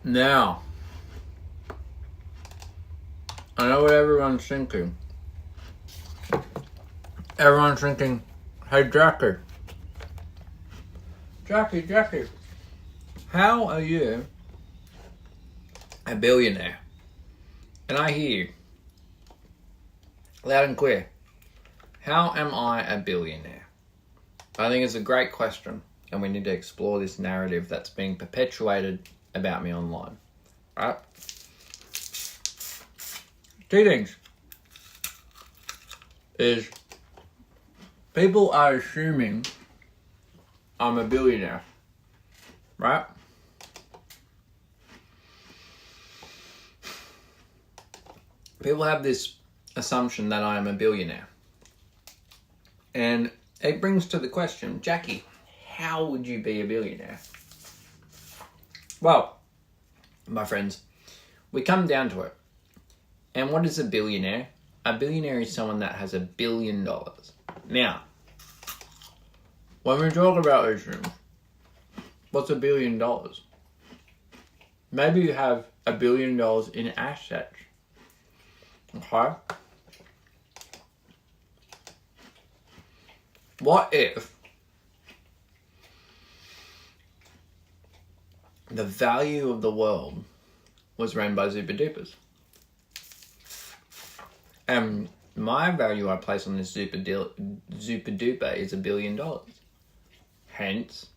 Now, I know what everyone's thinking. Everyone's thinking, hey Jackie, how are you a billionaire? And I hear you, loud and clear. How am I a billionaire? I think it's a great question, and we need to explore this narrative that's being perpetuated about me online. Right? Two things is people are assuming I'm a billionaire, right? People have this assumption that I am a billionaire. And it brings to the question, Jackie, how would you be a billionaire? Well, my friends, we come down to it. And what is a billionaire? A billionaire is someone that has $1 billion. Now, when we talk about these things, what's $1 billion? Maybe you have $1 billion in assets. Okay? What if the value of the world was ran by super dupers? And my value I place on this super duper is $1 billion. Hence,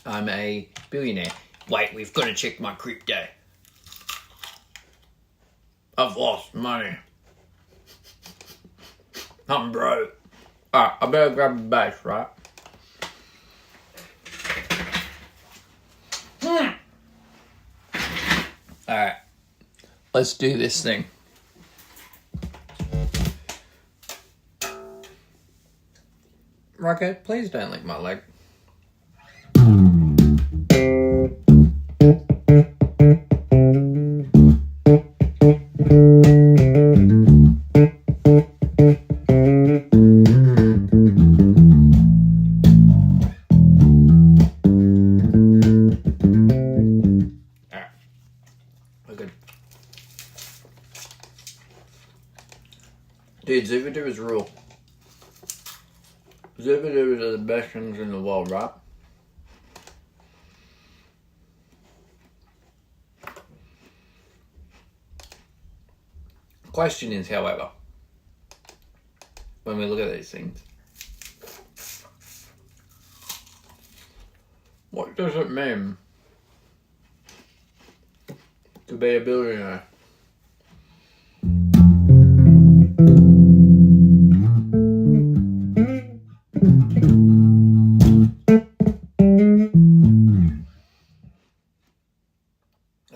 I'm a billionaire. Wait, we've got to check my crypto. I've lost money. I'm broke. Alright, I better grab the bass, right? Alright, let's do this thing. Rocket, please don't lick my leg. Dude, Zubadoo rule. Zubadoos are the best things in the world, right? Question is, however, when we look at these things, what does it mean to be a billionaire?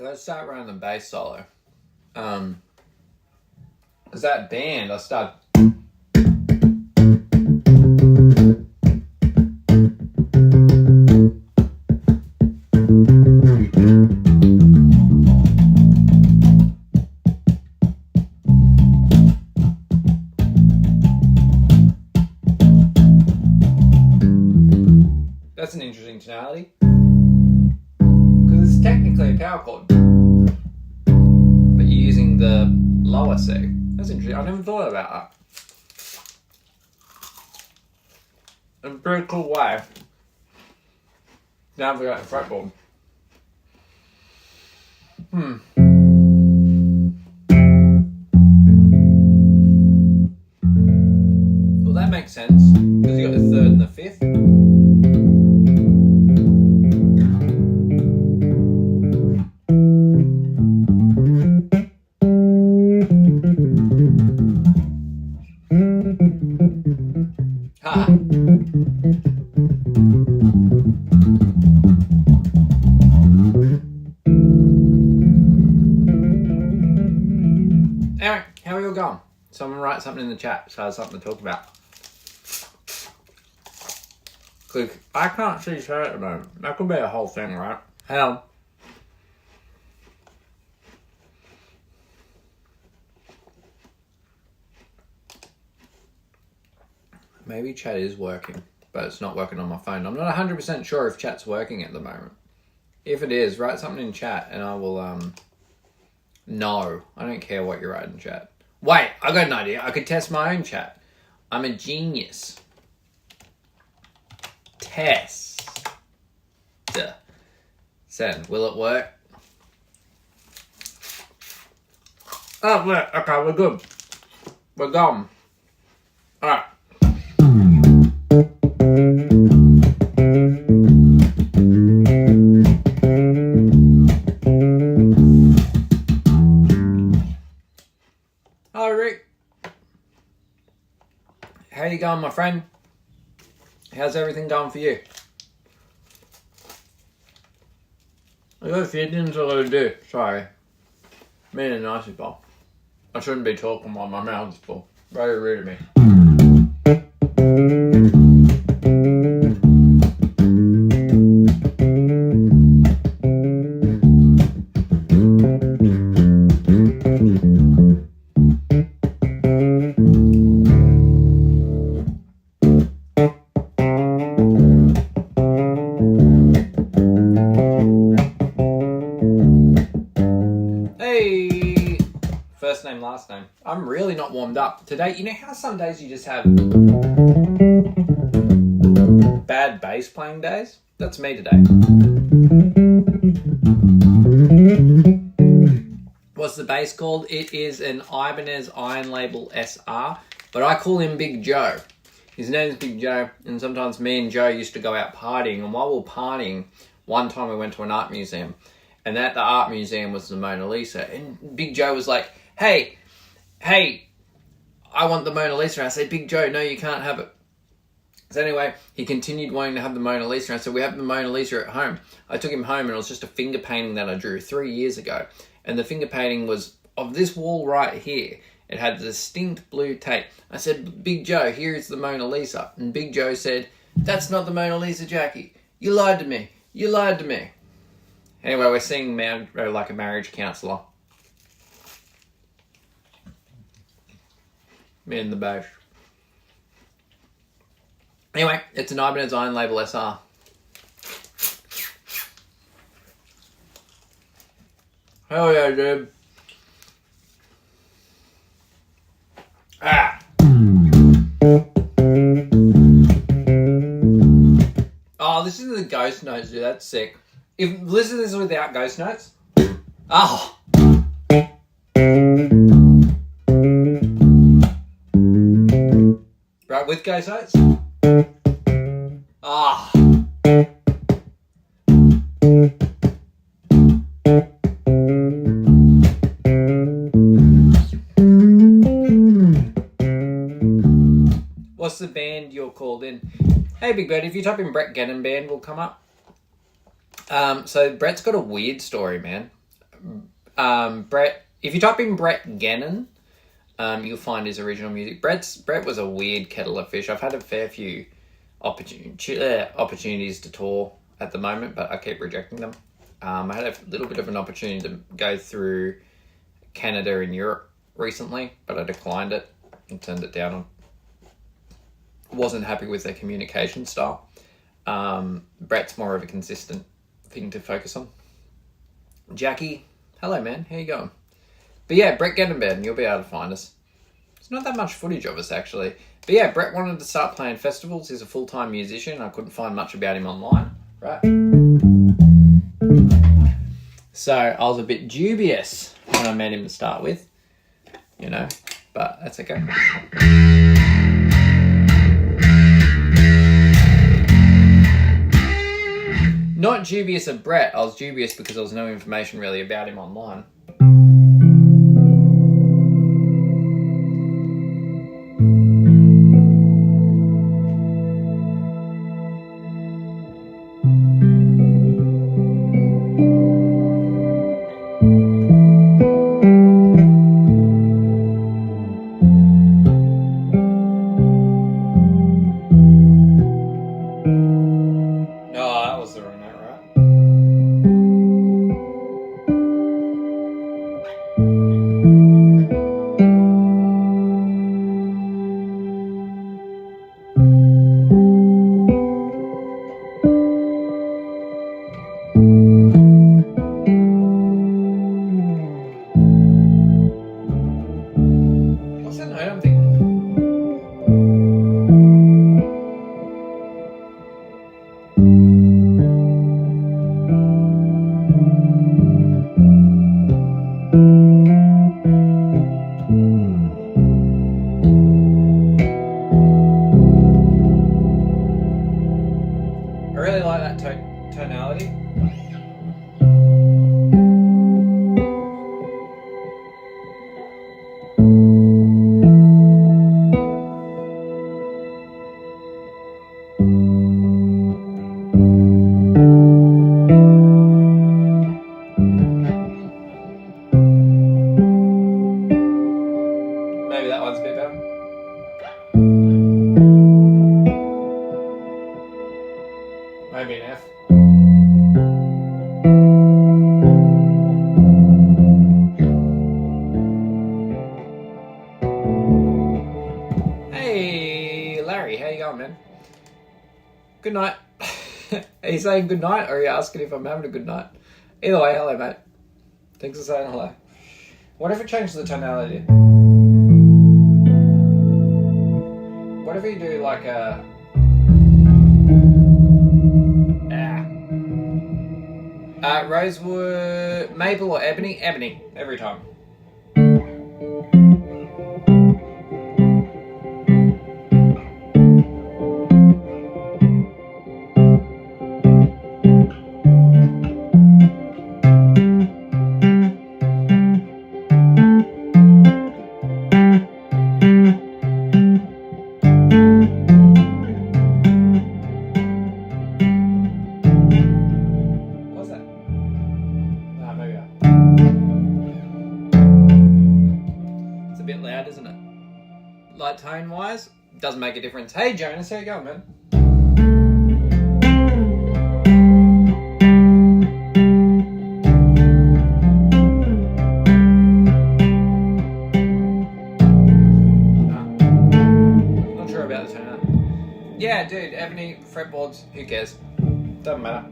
Let's start running the bass solo. As that band, I start. That's an interesting tonality. Because it's technically a power chord. But you're using the lower C. That's interesting. I never thought about that. In a pretty cool way. Navigate the fretboard. Well, that makes sense. Because you got the third and the fifth. Anyway, how are you all going? Someone write something in the chat so I have something to talk about. Click. I can't see chat at the moment. That could be a whole thing, right? Hell. Maybe chat is working, but it's not working on my phone. I'm not 100% sure if chat's working at the moment. If it is, write something in chat and I will, no. I don't care what you write in chat. Wait, I got an idea. I could test my own chat. I'm a genius. Test. Send. Will it work? Oh, yeah. Okay, we're good. We're gone. Alright. Hi, Rick. How you going, my friend? How's everything going for you? I got a few things I gotta do. Sorry. Being a nicey ball. I shouldn't be talking while my mouth's full. Very rude of me. Hey! First name, last name. I'm really not warmed up. Today, you know how some days you just have bad bass playing days? That's me today. What's the bass called? It is an Ibanez Iron Label SR, but I call him Big Joe. His name's Big Joe, and sometimes me and Joe used to go out partying, and while we were partying, one time we went to an art museum, and at the art museum was the Mona Lisa, and Big Joe was like, hey, I want the Mona Lisa. And I said, Big Joe, no, you can't have it. So anyway, he continued wanting to have the Mona Lisa. And I said, we have the Mona Lisa at home. I took him home and it was just a finger painting that I drew 3 years ago. And the finger painting was of this wall right here. It had distinct blue tape. I said, Big Joe, here is the Mona Lisa. And Big Joe said, that's not the Mona Lisa, Jackie. You lied to me. You lied to me. Anyway, we're seeing like a marriage counsellor. Me and the bash. Anyway, it's an Ibanez Iron Label SR. Hell yeah, dude. Ah. Oh, this is the ghost notes, dude. That's sick. If listen to this without ghost notes. Oh. Right, with ghost notes. Ah. What's the band you're called in? Hey, Big Bird, if you type in Brett Gannon Band, will come up. So Brett's got a weird story, man. Brett, if you type in Brett Gannon, you'll find his original music. Brett was a weird kettle of fish. I've had a fair few opportunities to tour at the moment, but I keep rejecting them. I had a little bit of an opportunity to go through Canada and Europe recently, but I declined it and turned it down. Wasn't happy with their communication style. Brett's more of a consistent thing to focus on. Jackie, hello man, how you going? But yeah, Brett Gannon Band, you'll be able to find us. There's not that much footage of us actually. But yeah, Brett wanted to start playing festivals. He's a full-time musician. I couldn't find much about him online, right? So I was a bit dubious when I met him to start with, you know, but that's okay. Not dubious of Brett, I was dubious because there was no information really about him online. that tonality. Maybe that one's a bit better. Maybe an F. Hey, Larry, how you going, man? Good night. Are you saying good night, or are you asking if I'm having a good night? Either way, hello, mate. Thanks for saying hello. What if it changes the tonality? What if you do like a... rosewood, maple or ebony? Ebony, every time. Like tone wise, doesn't make a difference. Hey Jonas, how you going, man? Not sure about the tone. Yeah, dude, ebony fretboards, who cares? Doesn't matter.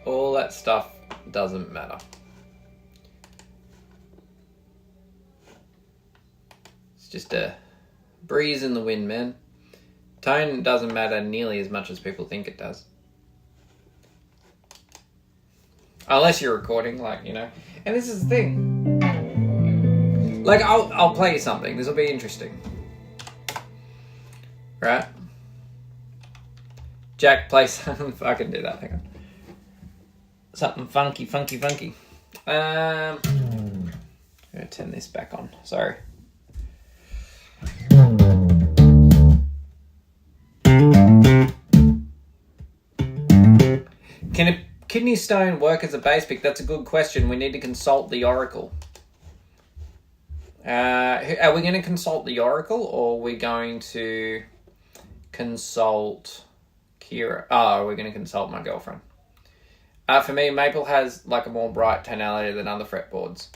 All that stuff doesn't matter. It's just a breeze in the wind, man. Tone doesn't matter nearly as much as people think it does. Unless you're recording, like, you know. And this is the thing. Like, I'll play you something. This will be interesting. Right? Jack, play something. I can do that. Hang on. Something funky. I'm gonna turn this back on. Sorry. Can a kidney stone work as a bass pick? That's a good question. We need to consult the oracle. Are we going to consult the oracle, or are we going to consult Kira? Oh, we're going to consult my girlfriend. For me, maple has like a more bright tonality than other fretboards.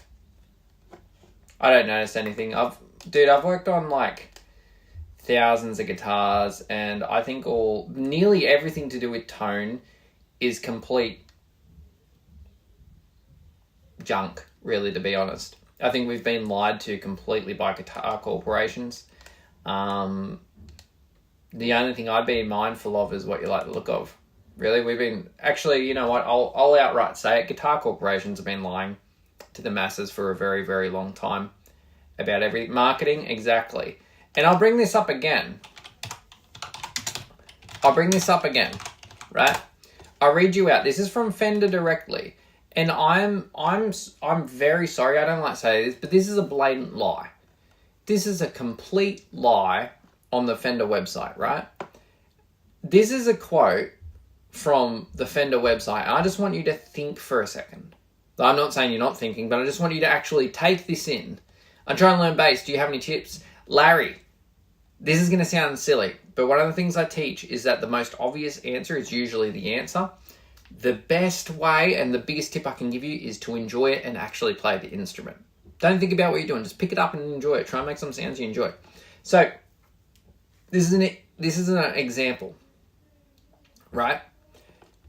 I don't notice anything. I've worked on like thousands of guitars, and I think nearly everything to do with tone is complete junk, really, to be honest. I think we've been lied to completely by guitar corporations. The only thing I'd be mindful of is what you like the look of. Really, we've been... Actually, you know what? I'll outright say it. Guitar corporations have been lying to the masses for a very, very long time about every marketing. Exactly. And I'll bring this up again. Right? I'll read you out. This is from Fender directly. And I'm very sorry. I don't like to say this, but this is a blatant lie. This is a complete lie on the Fender website, right? This is a quote from the Fender website. I just want you to think for a second. I'm not saying you're not thinking, but I just want you to actually take this in. I'm trying to learn bass. Do you have any tips? Larry, this is going to sound silly, but one of the things I teach is that the most obvious answer is usually the answer. The best way and the biggest tip I can give you is to enjoy it and actually play the instrument. Don't think about what you're doing. Just pick it up and enjoy it. Try and make some sounds you enjoy. So, this is an example, right?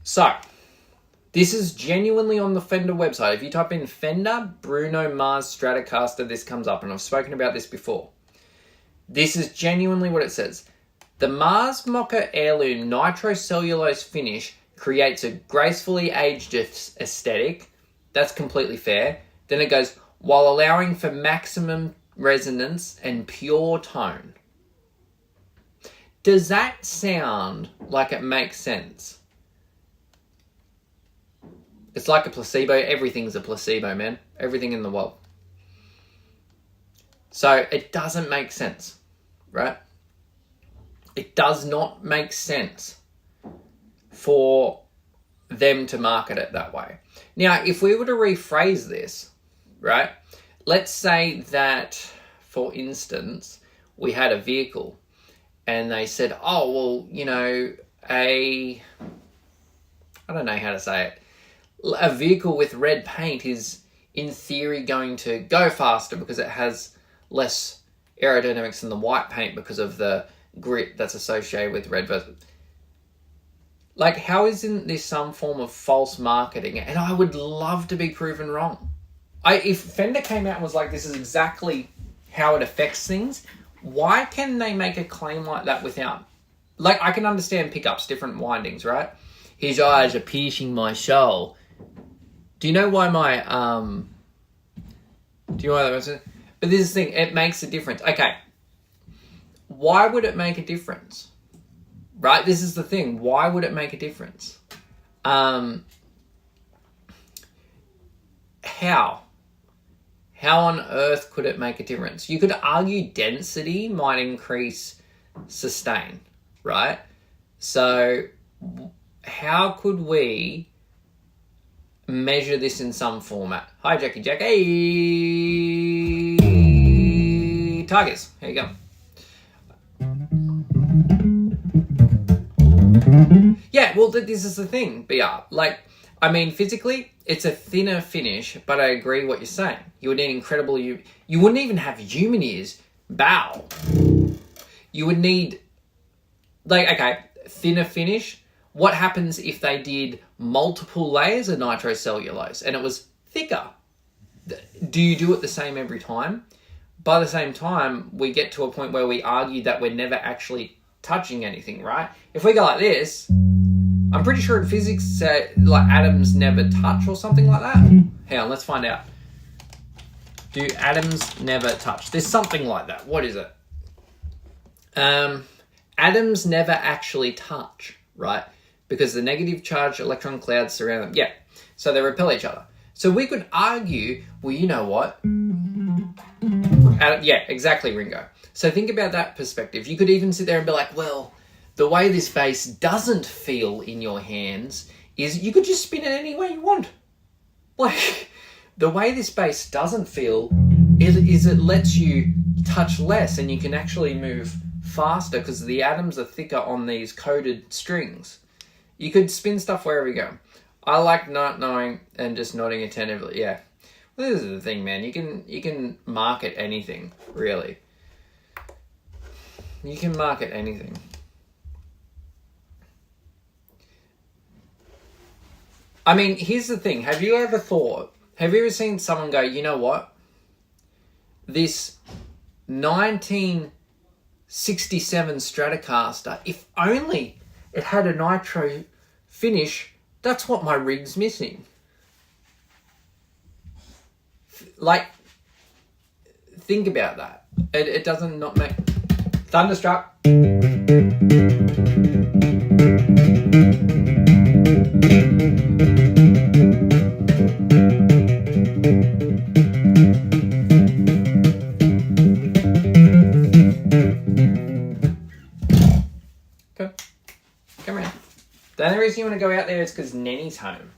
So, this is genuinely on the Fender website. If you type in Fender Bruno Mars Stratocaster, this comes up, and I've spoken about this before. This is genuinely what it says. The Mars Mocha Heirloom nitrocellulose finish creates a gracefully aged aesthetic. That's completely fair. Then it goes, while allowing for maximum resonance and pure tone. Does that sound like it makes sense? It's like a placebo. Everything's a placebo, man. Everything in the world. So it doesn't make sense, right? It does not make sense for them to market it that way. Now, if we were to rephrase this, right? Let's say that, for instance, we had a vehicle and they said, oh, well, you know, I don't know how to say it. A vehicle with red paint is, in theory, going to go faster because it has less aerodynamics than the white paint because of the grit that's associated with red. Like, how isn't this some form of false marketing? And I would love to be proven wrong. If Fender came out and was like, this is exactly how it affects things, why can they make a claim like that without... Like, I can understand pickups, different windings, right? His eyes are piercing my soul. Do you know why my... Do you know why that was... But this is the thing, it makes a difference. Okay, why would it make a difference? Right? This is the thing. Why would it make a difference? How? How on earth could it make a difference? You could argue density might increase sustain, right? So how could we measure this in some format? Hi, Jackie Jack. Hey, Tigers. Here you go. Yeah, well, this is the thing, BR. Like, I mean, physically, it's a thinner finish, but I agree what you're saying. You would need incredible... You wouldn't even have human ears. Bow. You would need... Like, okay, thinner finish. What happens if they did multiple layers of nitrocellulose and it was thicker? Do you do it the same every time? By the same time, we get to a point where we argue that we're never actually touching anything, right? If we go like this... I'm pretty sure in physics, like atoms never touch or something like that. Hang on, let's find out. Do atoms never touch? There's something like that. What is it? Atoms never actually touch, right? Because the negative charge electron clouds surround them. Yeah, so they repel each other. So we could argue, well, you know what? Yeah, exactly, Ringo. So think about that perspective. You could even sit there and be like, well, the way this bass doesn't feel in your hands is you could just spin it any way you want. Like, the way this bass doesn't feel is it lets you touch less and you can actually move faster because the atoms are thicker on these coated strings. You could spin stuff wherever you go. I like not knowing and just nodding attentively. Yeah. Well, this is the thing, man. You can market anything, really. You can market anything. I mean, here's the thing. Have you ever seen someone go, you know what? This 1967 Stratocaster, if only it had a nitro finish, that's what my rig's missing. Like, think about that. It doesn't not make... Thunderstruck. Come around. The only reason you want to go out there is because Nenny's home.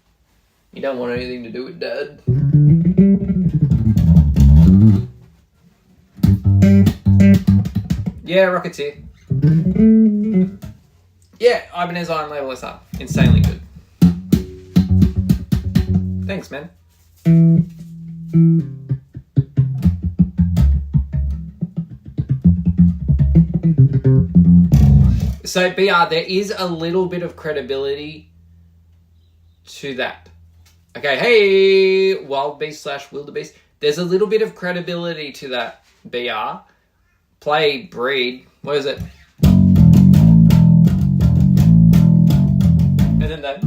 You don't want anything to do with Dad. Yeah, Rocket's here. Yeah, Ibanez Iron Label is up. Insanely good. Thanks, man. So, BR, there is a little bit of credibility to that. Okay, hey, Wild Beast / Wildebeest. There's a little bit of credibility to that, BR. Play Breed. What is it? And then that.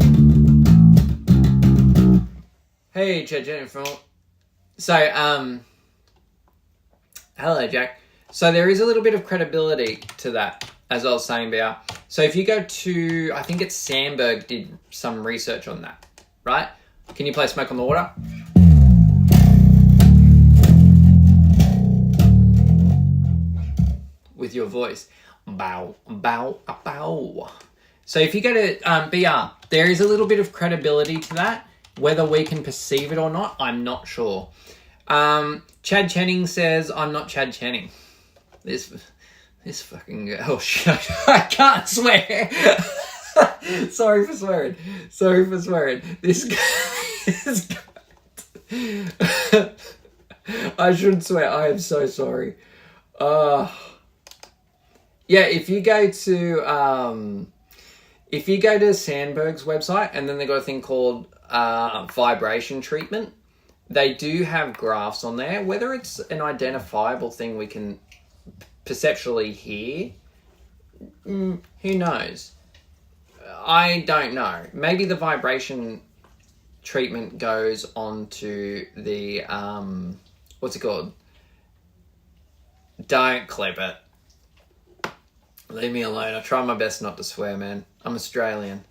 Hey, Jennifer. So, Hello, Jack. So there is a little bit of credibility to that, as I was saying, Bea. So if you go to, I think it's Sandberg did some research on that, right? Can you play Smoke on the Water? With your voice. Bow, bow, bow. So if you go to BR, there is a little bit of credibility to that. Whether we can perceive it or not, I'm not sure. Chad Channing says, I'm not Chad Channing. This fucking girl. Oh, shit. I can't swear. Sorry for swearing. This guy. I shouldn't swear. I am so sorry. Yeah, if you go to Sandberg's website, and then they got a thing called vibration treatment, they do have graphs on there. Whether it's an identifiable thing we can perceptually hear, who knows? I don't know. Maybe the vibration treatment goes on to the what's it called? Don't clip it. Leave me alone. I try my best not to swear, man. I'm Australian.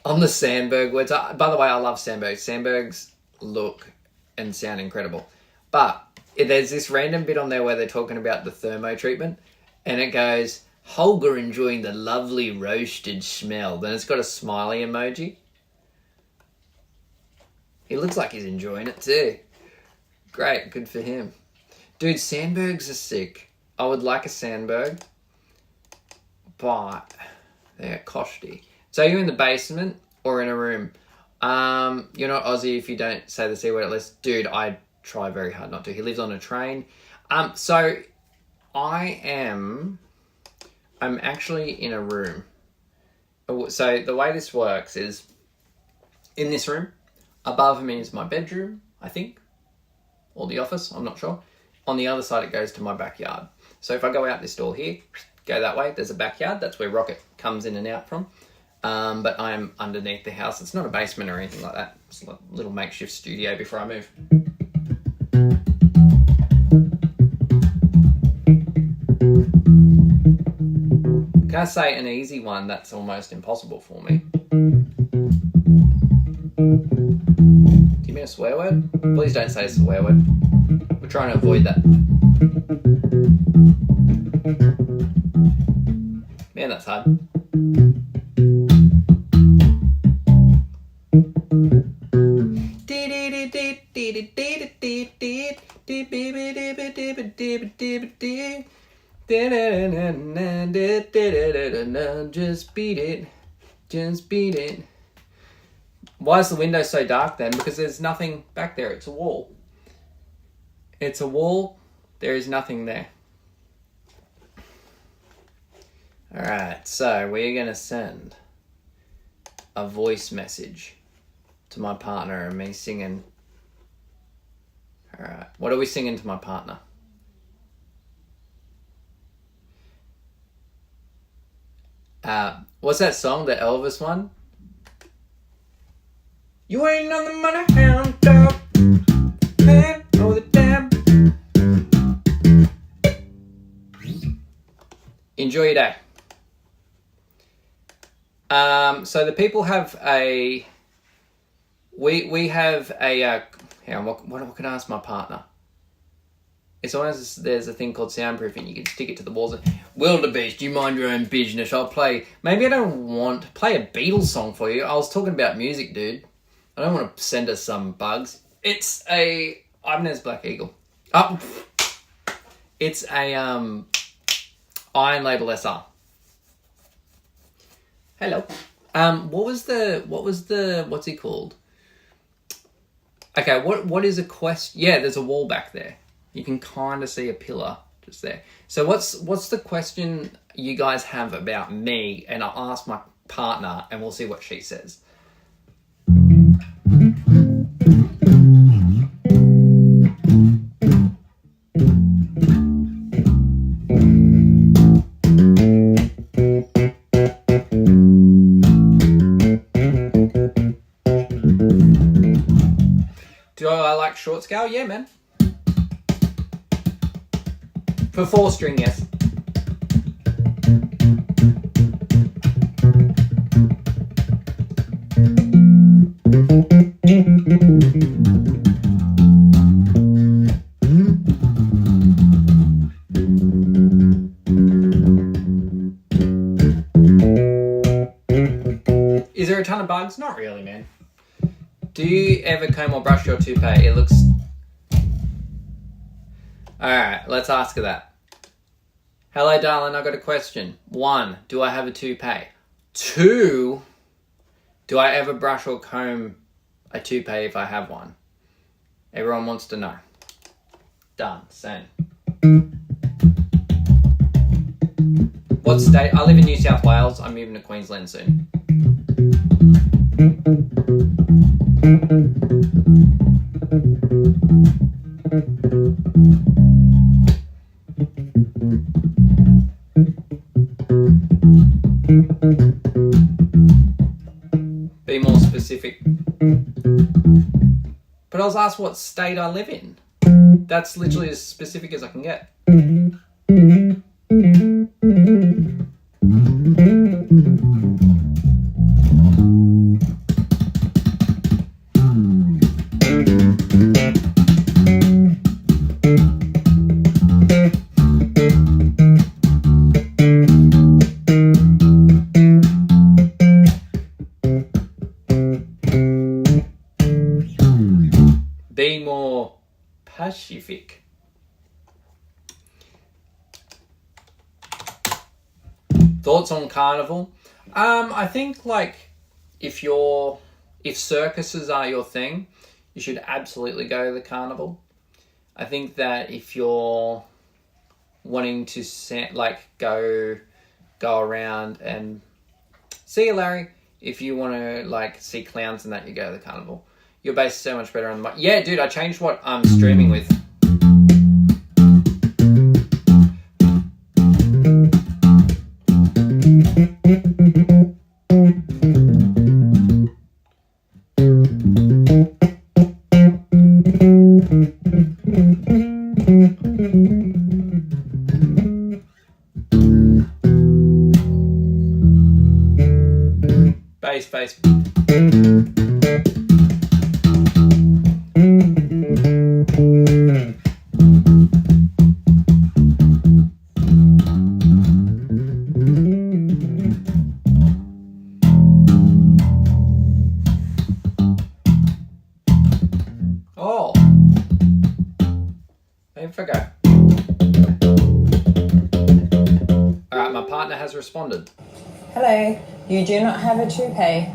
On the Sandberg words. By the way, I love Sandberg. Sandberg's look and sound incredible. But there's this random bit on there where they're talking about the thermo treatment, and it goes, Holger enjoying the lovely roasted smell. Then it's got a smiley emoji. He looks like he's enjoying it too. Great, good for him. Dude, Sandbergs are sick. I would like a Sandberg, but they're costly. So you're in the basement or in a room. You're not Aussie if you don't say the C word at least. Dude, I try very hard not to. He lives on a train. So I'm actually in a room. So the way this works is in this room, above me is my bedroom, I think, or the office, I'm not sure. On the other side, it goes to my backyard. So if I go out this door here, go that way, there's a backyard. That's where Rocket comes in and out from. But I'm underneath the house. It's not a basement or anything like that. It's a little makeshift studio before I move. Can I say an easy one that's almost impossible for me? Do you mean a swear word? Please don't say a swear word. We're trying to avoid that. Man, that's hard. Just beat it. Why is the window so dark then? Because there's nothing back there. It's a wall. It's a wall. There is nothing there. Alright, so we're going to send a voice message to my partner and me singing. Alright, what are we singing to my partner? What's that song, the Elvis one? You ain't nothing but a hound dog. Man, oh the damn. Enjoy your day. So the people have a. We have a. Hang on, what can I ask my partner? It's almost there's a thing called soundproofing. You can stick it to the walls. Wildebeest, you mind your own business. I'll play. Maybe I don't want to play a Beatles song for you. I was talking about music, dude. I don't want to send us some bugs. It's a Ibanez Black Eagle. Oh, it's a Iron Label SR. Hello. What's he called? Okay, what is a quest? Yeah, there's a wall back there. You can kind of see a pillar just there. So what's the question you guys have about me? And I'll ask my partner and we'll see what she says. Do I like short scale? Yeah, man. For 4-string, yes. Is there a ton of bugs? Not really, man. Do you ever comb or brush your toupee? It looks... Alright, let's ask her that. Hello, darling, I got a question. 1, do I have a toupee? 2, do I ever brush or comb a toupee if I have one? Everyone wants to know. Done. Same. What state? I live in New South Wales. I'm moving to Queensland soon. Be more specific. But I was asked what state I live in. That's literally as specific as I can get. Be more Pacific. Thoughts on carnival? I think like if circuses are your thing, you should absolutely go to the carnival. I think that if you're wanting to go around and see you, Larry. If you want to like see clowns and that, you go to the carnival. Your bass is so much better on the mic. Yeah, dude, I changed what I'm streaming with. Bass. Oh. Maybe if I go. Alright, my partner has responded. Hello, you do not have a toupee.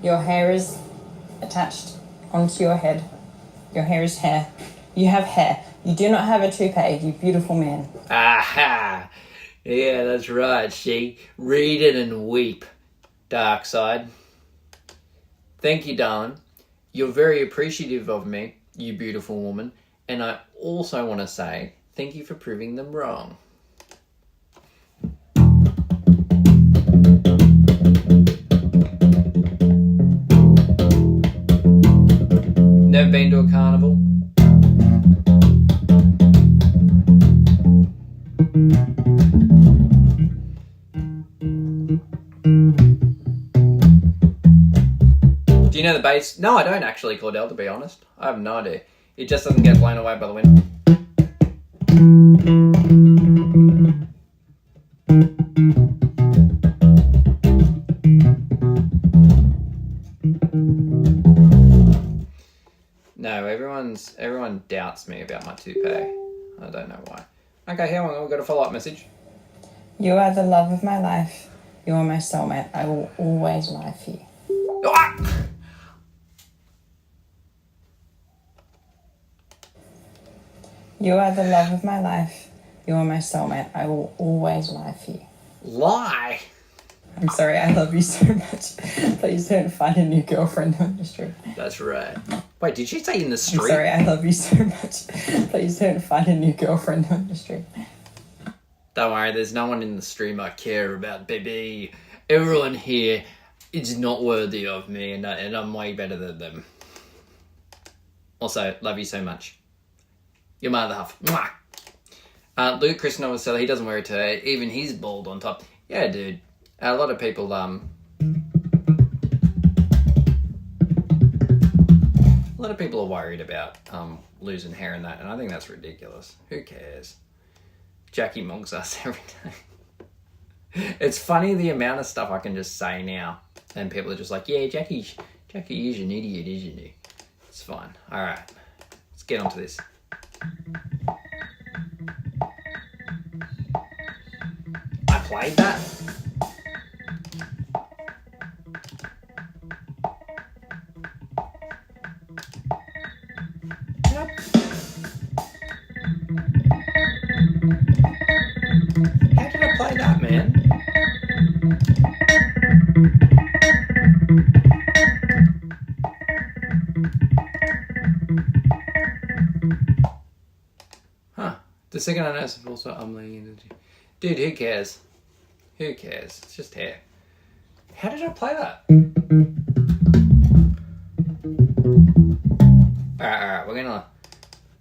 Your hair is attached onto your head. Your hair is hair. You have hair. You do not have a toupee, you beautiful man. Aha! Yeah, that's right, see? Read it and weep, dark side. Thank you, darling. You're very appreciative of me, you beautiful woman. And I also want to say thank you for proving them wrong. Never been to a carnival? Do you know the bass? No, I don't actually, Claudel, to be honest. I have no idea. It just doesn't get blown away by the wind. No, everyone doubts me about my toupee. I don't know why. Okay, here we've got a follow-up message. You are the love of my life. You are my soulmate. I will always lie for you. Ah! You are the love of my life. You are my soulmate. I will always lie for you. Lie? I'm sorry, I love you so much. Please don't find a new girlfriend on the street. That's right. Wait, did she say in the street? I'm sorry, I love you so much. Please don't find a new girlfriend on the street. Don't worry, there's no one in the stream I care about, baby. Everyone here is not worthy of me, and I'm way better than them. Also, love you so much. You're my other half. Mwah! Luke Chris Novoselic, he doesn't wear it today. Even he's bald on top. Yeah, dude. A lot of people, a lot of people are worried about losing hair and that, and I think that's ridiculous. Who cares? Jackie Mogs us every day. It's funny the amount of stuff I can just say now, and people are just like, yeah, Jackie is an idiot, isn't he? It's fine. All right, let's get onto this. I played that. Yep. How did I play that, man? The second I noticed, also I'm laying energy. Dude, who cares? Who cares? It's just hair. How did I play that? Alright, we're gonna...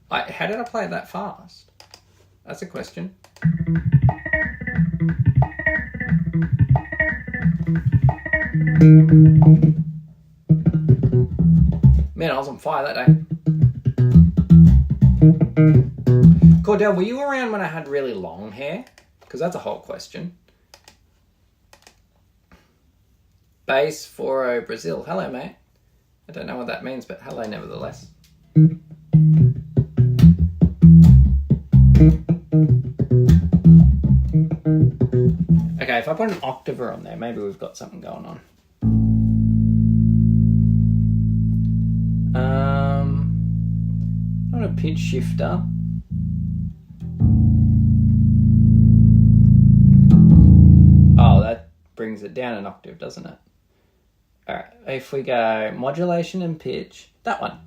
how did I play it that fast? That's a question. Man, I was on fire that day. Cordell, were you around when I had really long hair? Because that's a whole question. Base 40 Brazil. Hello, mate. I don't know what that means, but hello nevertheless. Okay, if I put an octaver on there, maybe we've got something going on. Not a pitch shifter. Oh, that brings it down an octave, doesn't it? Alright, if we go modulation and pitch, that one.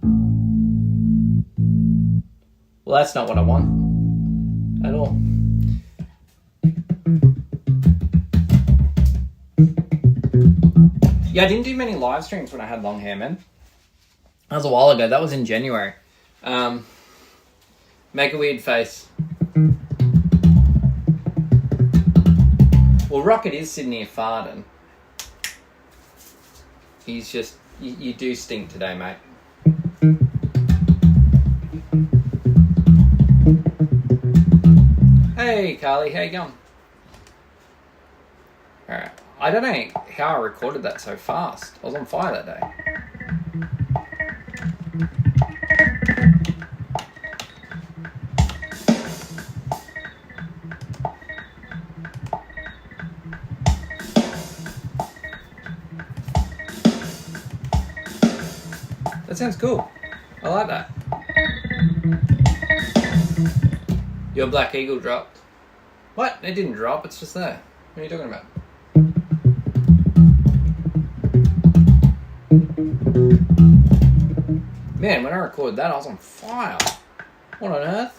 Well, that's not what I want at all. Yeah, I didn't do many live streams when I had long hair, man. That was a while ago. That was in January. Make a weird face. Well, Rocket is sitting here farting. He's just... You do stink today, mate. Hey, Carly. How you going? Alright. I don't know how I recorded that so fast. I was on fire that day. That sounds cool. I like that. Your Black Eagle dropped. What? It didn't drop, it's just there. What are you talking about? Man, when I recorded that, I was on fire. What on earth?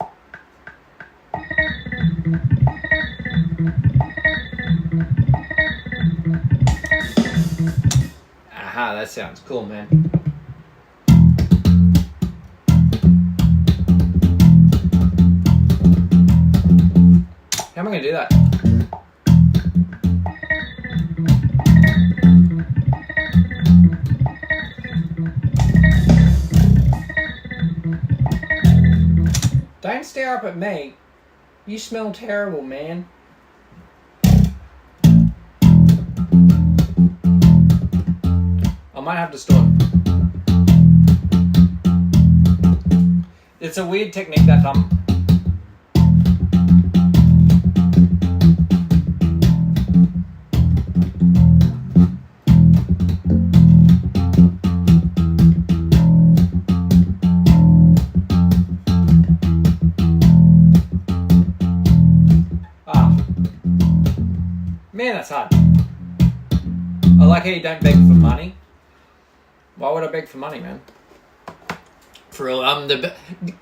Aha, that sounds cool, man. How am I going to do that? Don't stare up at me. You smell terrible, man. I might have to store it. It's a weird technique that man, that's hard. I like how you don't beg for money. Why would I beg for money, man? For real,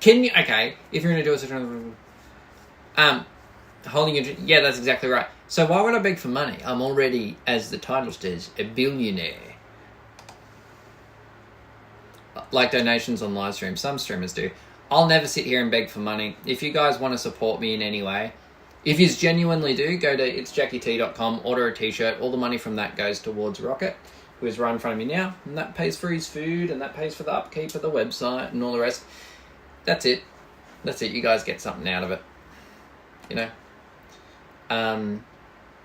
can you? Okay, if you're gonna do a holding your, yeah, that's exactly right. So why would I beg for money? I'm already, as the title says, a billionaire. Like donations on live stream, some streamers do. I'll never sit here and beg for money. If you guys want to support me in any way, if you genuinely do, go to itsjackiet.com, order a t-shirt. All the money from that goes towards Rocket, who is right in front of me now, and that pays for his food, and that pays for the upkeep of the website and all the rest. That's it. You guys get something out of it. You know?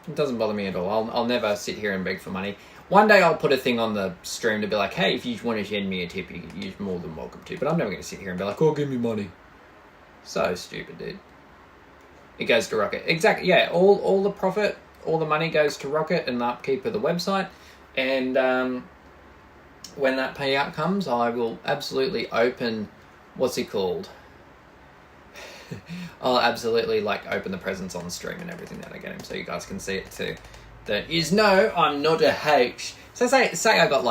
It doesn't bother me at all. I'll never sit here and beg for money. One day I'll put a thing on the stream to be like, hey, if you want to send me a tip, you're more than welcome to. But I'm never going to sit here and be like, oh, give me money. So stupid, dude. It goes to Rocket. Exactly, yeah. All the profit, all the money goes to Rocket and the upkeep of the website. And when that payout comes, I will absolutely open, what's it called? I'll absolutely open the presents on the stream and everything that I get him, so you guys can see it too. That is, no, I'm not a H. So say I got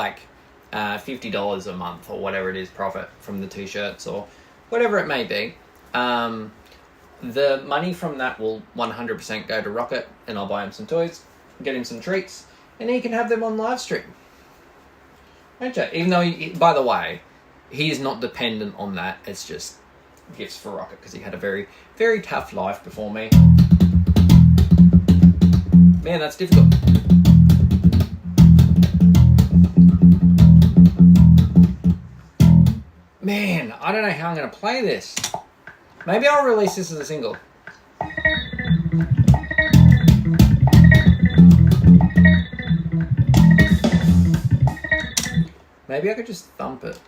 $50 a month or whatever it is profit from the t-shirts or whatever it may be. The money from that will 100% go to Rocket, and I'll buy him some toys, get him some treats, and he can have them on live stream. Won't you? Even though, by the way, he is not dependent on that. It's just gifts for Rocket because he had a very, very tough life before me. Man, that's difficult. Man, I don't know how I'm going to play this. Maybe I'll release this as a single. Maybe I could just thump it.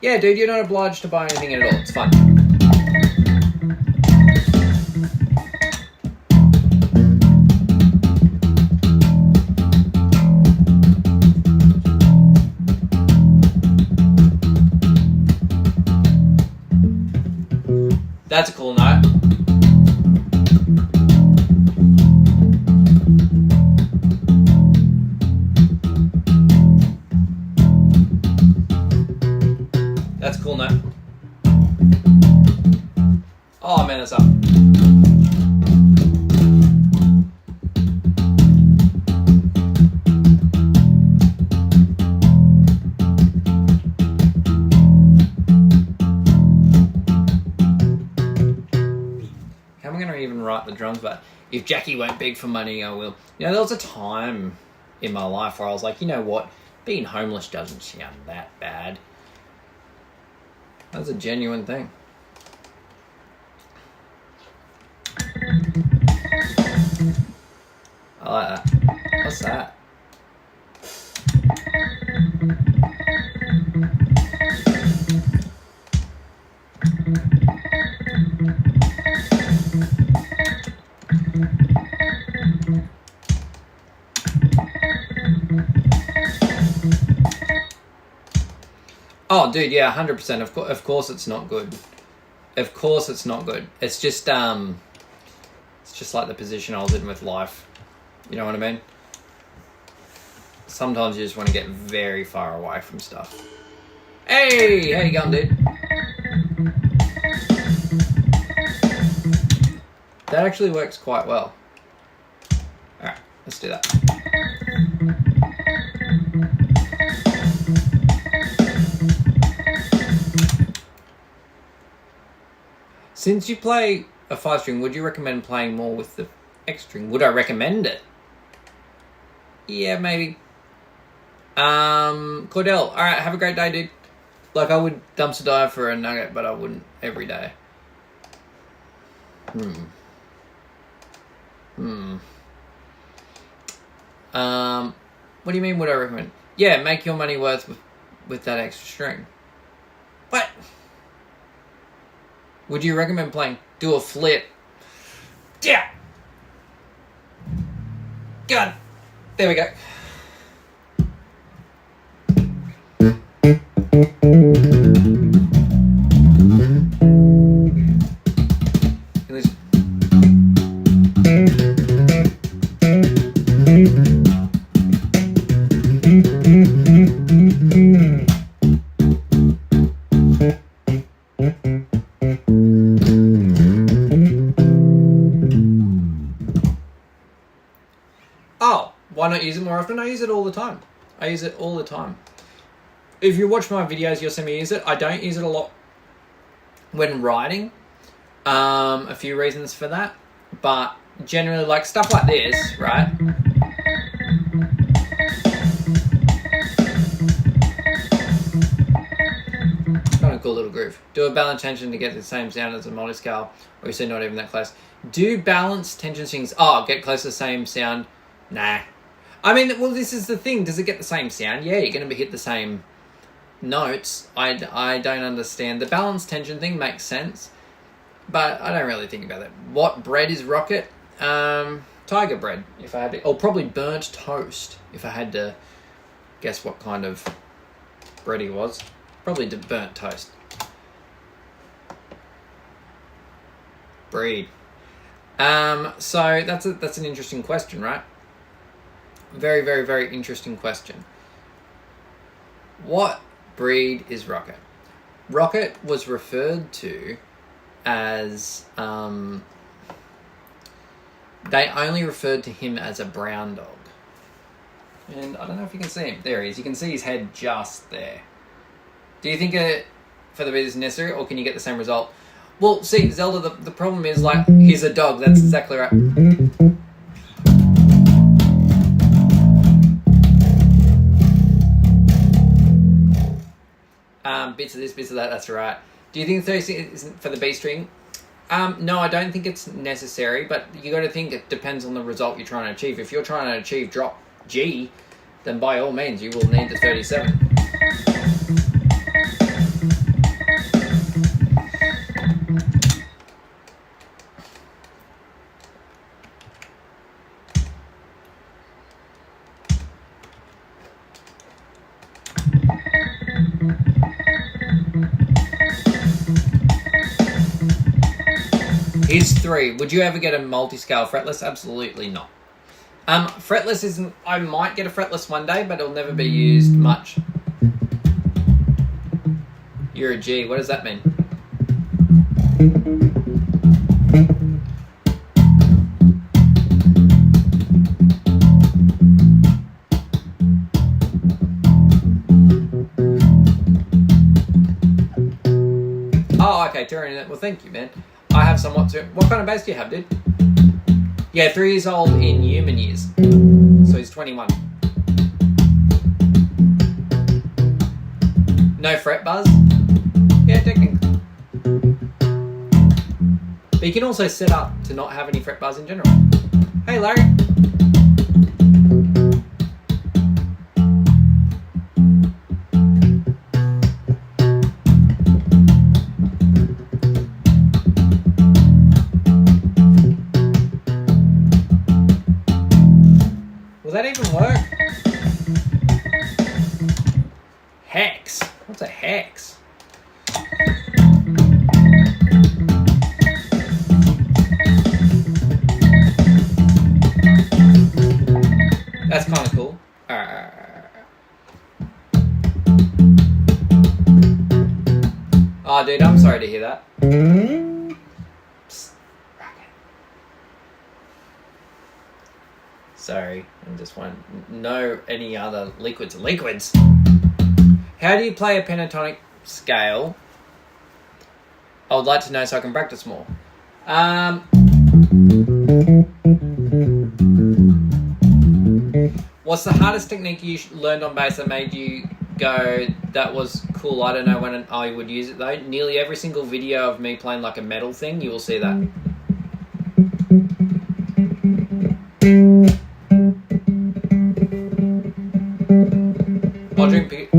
Yeah, dude, you're not obliged to buy anything at all. It's fun. That's a cool note. That's a cool note. Oh man, that's up. How am I going to even write the drums? But if Jackie won't beg for money, I will. You know, there was a time in my life where I was like, you know what? Being homeless doesn't sound that bad. That's a genuine thing. I like that. What's that? Oh, dude, yeah, 100%. Of course, it's not good. Of course, it's not good. It's just like the position I was in with life. You know what I mean? Sometimes you just want to get very far away from stuff. Hey, how you going, dude? That actually works quite well. All right, let's do that. Since you play a 5-string, would you recommend playing more with the X-string? Would I recommend it? Yeah, maybe. Cordell, alright, have a great day, dude. Like, I would dumpster dive for a nugget, but I wouldn't every day. What do you mean, would I recommend? Yeah, make your money worth with that extra string. What? Would you recommend playing? Do a flip. Yeah. God. There we go. Why not use it more often? I use it all the time. if you watch my videos, you'll see me use it. I don't use it a lot when writing. A few reasons for that. But generally, like stuff like this, right? Kind of cool little groove. Do a balance tension to get the same sound as a multiscale, or you say not even that close. Do balance tension strings. Oh, get close to the same sound. Nah. I mean, well, this is the thing. Does it get the same sound? Yeah, you're going to hit the same notes. I don't understand. The balance tension thing makes sense, but I don't really think about it. What bread is rocket? Tiger bread, if I had to. Or probably burnt toast, if I had to guess what kind of bread he was. Probably burnt toast. Breed. So that's an interesting question, right? Very, very, very interesting question. What breed is Rocket? Rocket was referred to as... they only referred to him as a brown dog. And I don't know if you can see him. There he is. You can see his head just there. Do you think for the breed is necessary, or can you get the same result? Well, see, Zelda, the problem is, like, he's a dog. That's exactly right. Bits of this, bits of that, that's right. Do you think 36 is for the B string? No, I don't think it's necessary, but you got to think it depends on the result you're trying to achieve. If you're trying to achieve drop G, then by all means you will need the 37. Here's 3. Would you ever get a multi-scale fretless? Absolutely not. Fretless isn't... I might get a fretless one day, but it'll never be used much. You're a G. What does that mean? Oh, okay. Turing. Well, thank you, man. I have somewhat too. What kind of bass do you have, dude? Yeah, 3 years old in human years. So he's 21. No fret buzz? Yeah, technically. But you can also set up to not have any fret buzz in general. Hey, Larry. That even work? Hex. What's a hex? That's kind of cool. Oh, dude, I'm sorry to hear that. Sorry, I just want to know any other liquids. Liquids! How do you play a pentatonic scale? I would like to know so I can practice more. What's the hardest technique you learned on bass that made you go, that was cool, I don't know when I would use it though? Nearly every single video of me playing like a metal thing, you will see that. I'll drink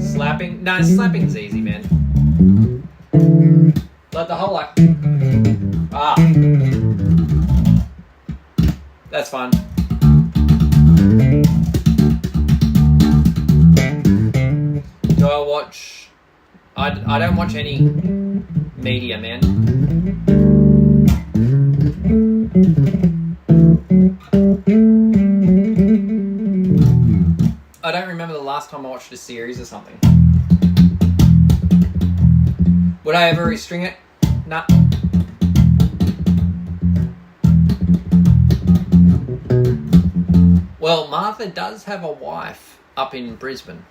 slapping? No, slapping's easy, man. Like the whole like... Ah. That's fun. Do I watch... I don't watch any media, man. I don't remember the last time I watched a series or something. Would I ever restring it? Nah. Well, Martha does have a wife up in Brisbane.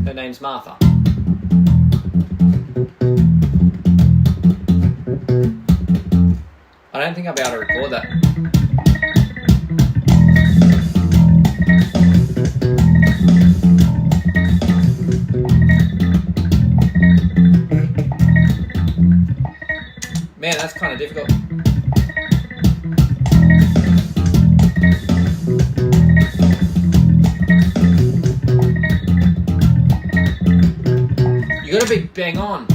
Her name's Martha. I don't think I'll be able to record that. Man, that's kind of difficult. You gotta be bang on.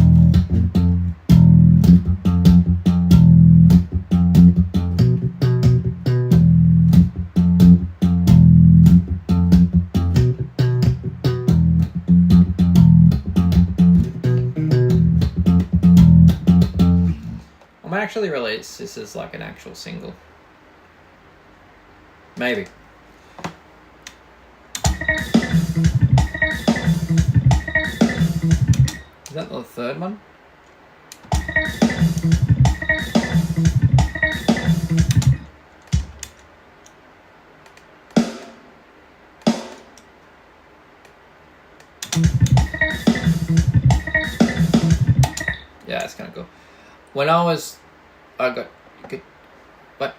I might actually release this as like an actual single. Maybe. Is that the third one? Yeah, that's kind of cool. When I got good. What?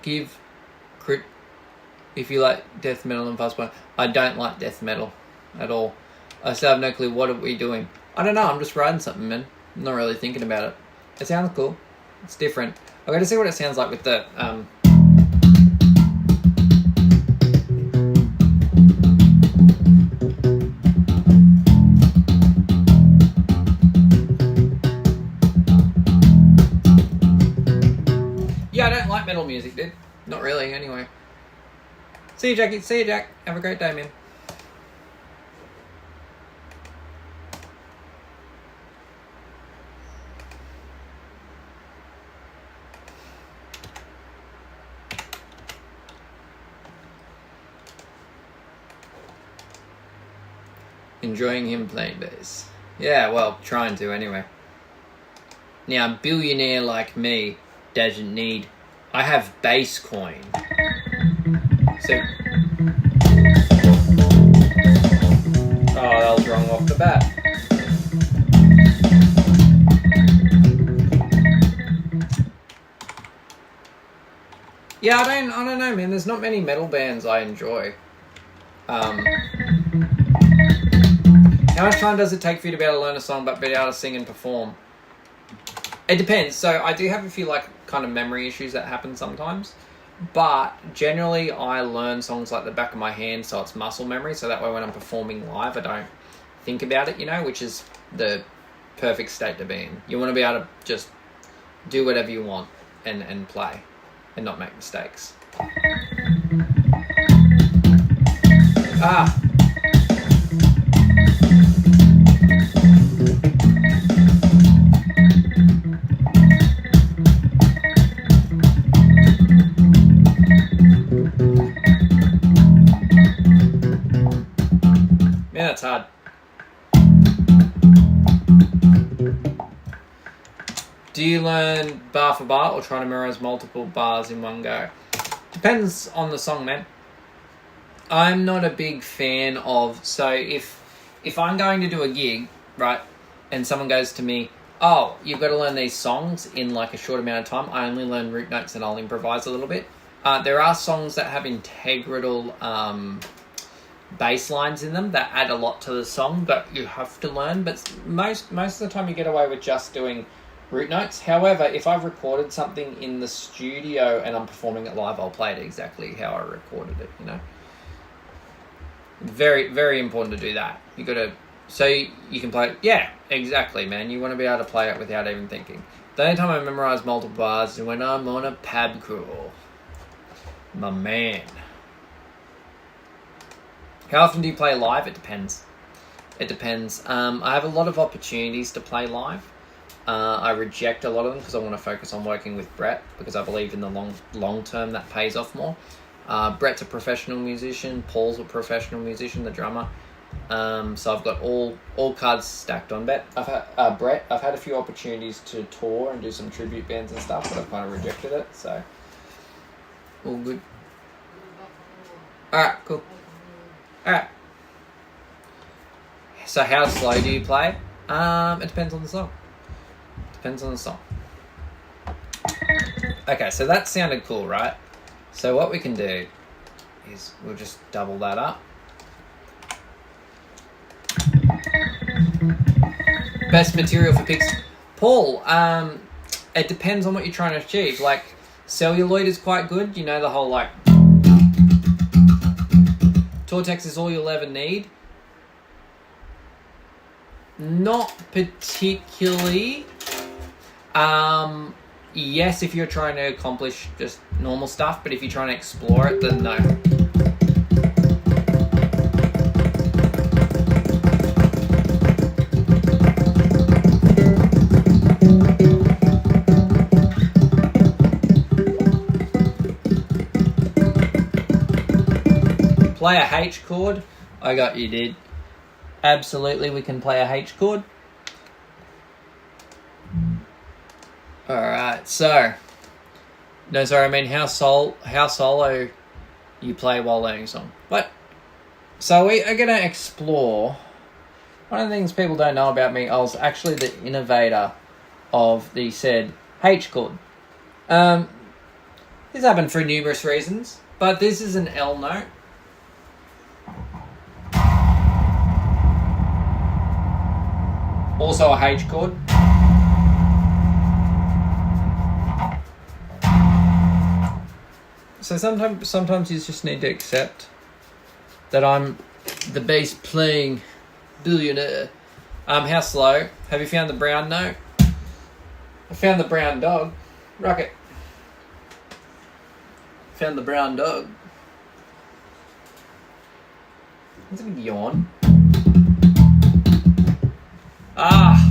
Give crit if you like death metal and fast punk. I don't like death metal at all. I still have no clue. What are we doing? I don't know. I'm just writing something, man. I'm not really thinking about it. It sounds cool. It's different. I got to see what it sounds like with the Yeah, I don't like metal music, dude. Not really, anyway. See you, Jackie. See you, Jack. Have a great day, man. Enjoying him playing bass. Yeah, well, trying to, anyway. Now, a billionaire like me doesn't need... I have bass coin. So... Oh, that was wrong off the bat. Yeah, I don't know, man. There's not many metal bands I enjoy. How much time does it take for you to be able to learn a song but be able to sing and perform? It depends. So I do have a few like kind of memory issues that happen sometimes. But generally I learn songs like the back of my hand, so it's muscle memory. So that way when I'm performing live, I don't think about it, you know, which is the perfect state to be in. You want to be able to just do whatever you want and play and not make mistakes. Ah. Man, that's hard. Do you learn bar for bar or try to memorize multiple bars in one go? Depends on the song, man. I'm not a big fan of... So if I'm going to do a gig, right, and someone goes to me, oh, you've got to learn these songs in like a short amount of time, I only learn root notes and I'll improvise a little bit. There are songs that have integral bass lines in them that add a lot to the song that you have to learn, but most of the time you get away with just doing root notes. However, if I've recorded something in the studio and I'm performing it live, I'll play it exactly how I recorded it, you know. Very, very important to do that. You got to, so you can play it. Yeah, exactly, man. You want to be able to play it without even thinking. The only time I memorize multiple bars is when I'm on a pub crawl. My man. How often do you play live? It depends. It depends. I have a lot of opportunities to play live. I reject a lot of them because I want to focus on working with Brett because I believe in the long term that pays off more. Brett's a professional musician. Paul's a professional musician, the drummer. So I've got all cards stacked on Brett. I've had a few opportunities to tour and do some tribute bands and stuff, but I've kind of rejected it. So all good. All right, cool. All right. So how slow do you play? It depends on the song. Okay, so that sounded cool, right? So what we can do is we'll just double that up. Best material for picks. Paul, it depends on what you're trying to achieve. Like, celluloid is quite good. You know, the whole, like, Tortex is all you'll ever need. Not particularly. Yes, if you're trying to accomplish just normal stuff, but if you're trying to explore it, then no. Play a H chord. I got you, dude. Absolutely, we can play a H chord. Alright, so... No, sorry, I mean how solo you play while learning a song. But, so we are going to explore... One of the things people don't know about me, I was actually the innovator of the said H chord. This happened for numerous reasons, but this is an L note. Also a H chord. So sometimes you just need to accept that I'm the bass playing billionaire. How slow? Have you found the brown note? I found the brown dog. Rocket. Found the brown dog. That's a big yawn. Ah!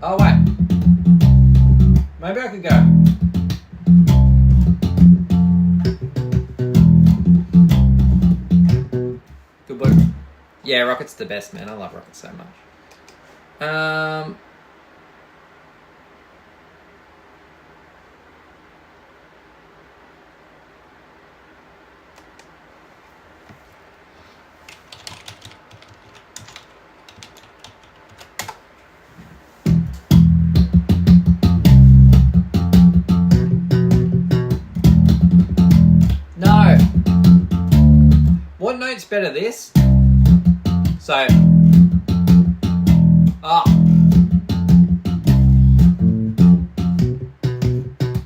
Oh, wait. Maybe I could go. Good boy. Yeah, Rocket's the best, man. I love Rocket so much. No. What note's better, this? So... Ah.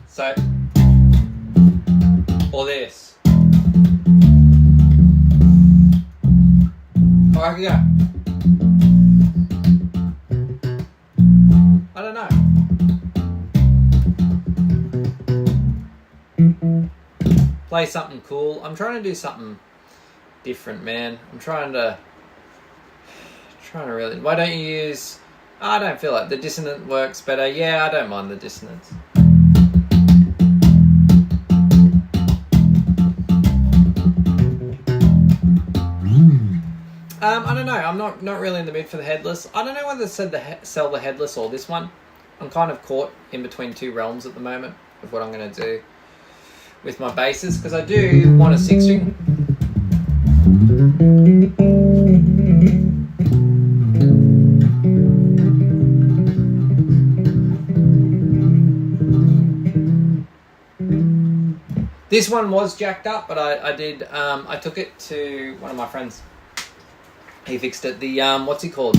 So, or this. Or I could go. I don't know. Play something cool. I'm trying to do something different, man. I'm trying to really... Why don't you use... I don't feel like the dissonant works better. Yeah, I don't mind the dissonance. I don't know. I'm not really in the mood for the headless. I don't know whether to sell the headless or this one. I'm kind of caught in between two realms at the moment of what I'm going to do with my basses, because I do want a 6-string. This one was jacked up, but I took it to one of my friends. He fixed it. The, what's he called?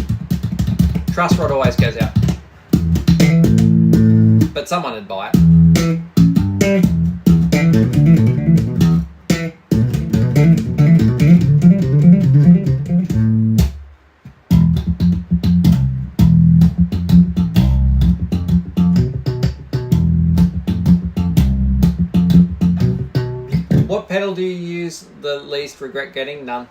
Truss rod always goes out. But someone would buy it. What pedal do you use the least regret getting? None.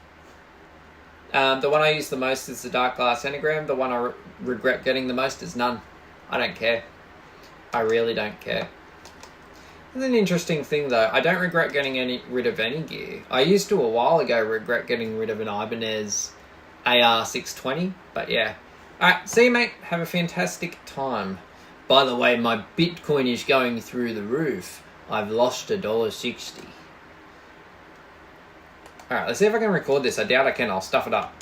The one I use the most is the Dark Glass Enneagram. The one I regret getting the most is none. I don't care. I really don't care. It's an interesting thing though. I don't regret getting rid of any gear. I used to a while ago regret getting rid of an Ibanez AR620, but yeah. Alright, see you mate. Have a fantastic time. By the way, my Bitcoin is going through the roof. I've lost $1.60. Alright, let's see if I can record this. I doubt I can. I'll stuff it up.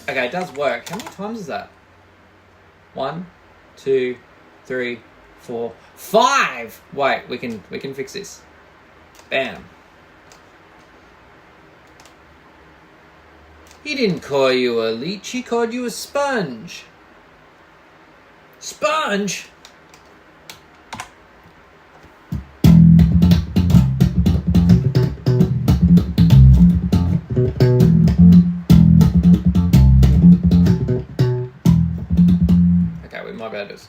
Okay, it does work. How many times is that? 1, 2, 3, 4, 5! Wait, we can fix this. Bam. He didn't call you a leech, he called you a sponge. Sponge? Okay, we might be able to do this.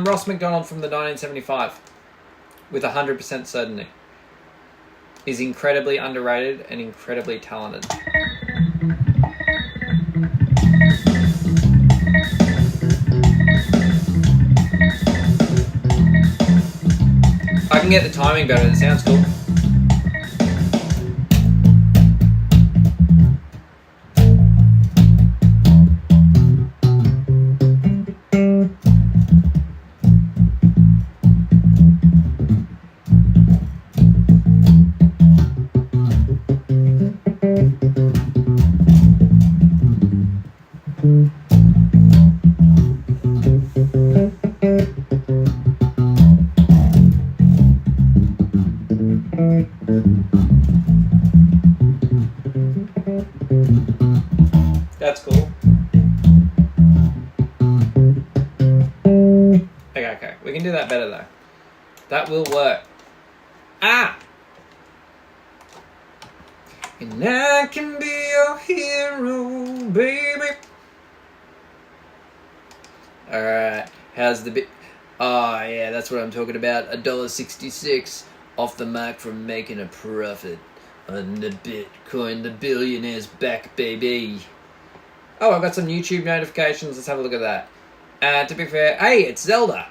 Ross McDonald from the 1975 with 100% certainty. He's incredibly underrated and incredibly talented. I can get the timing better, it sounds cool. That's cool. Okay. We can do that better though. That will work. Ah! And I can be your hero, baby. Alright. How's the bit? Oh yeah, that's what I'm talking about. $1.66 off the mark from making a profit on the Bitcoin. The billionaire's back, baby. Oh, I've got some YouTube notifications. Let's have a look at that. To be fair, hey, it's Zelda.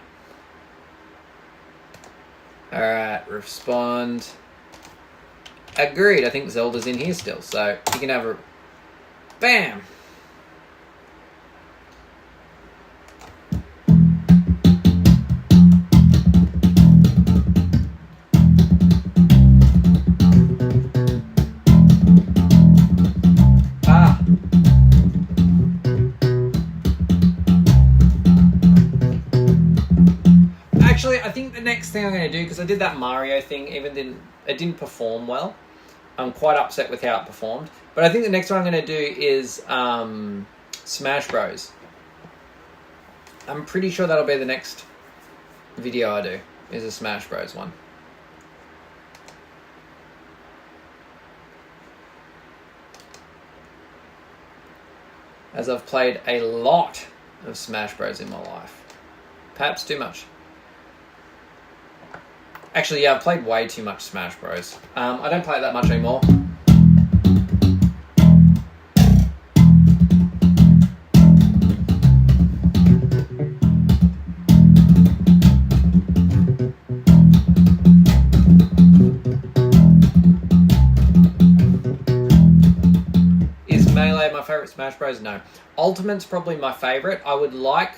Alright, respond. Agreed. I think Zelda's in here still, so you can have a... Bam! Actually, I think the next thing I'm going to do, because I did that Mario thing, it didn't perform well. I'm quite upset with how it performed. But I think the next one I'm going to do is Smash Bros. I'm pretty sure that'll be the next video I do, is a Smash Bros one. As I've played a lot of Smash Bros in my life. Perhaps too much. Actually, yeah, I've played way too much Smash Bros. I don't play it that much anymore. Is Melee my favourite Smash Bros? No. Ultimate's probably my favourite. I would like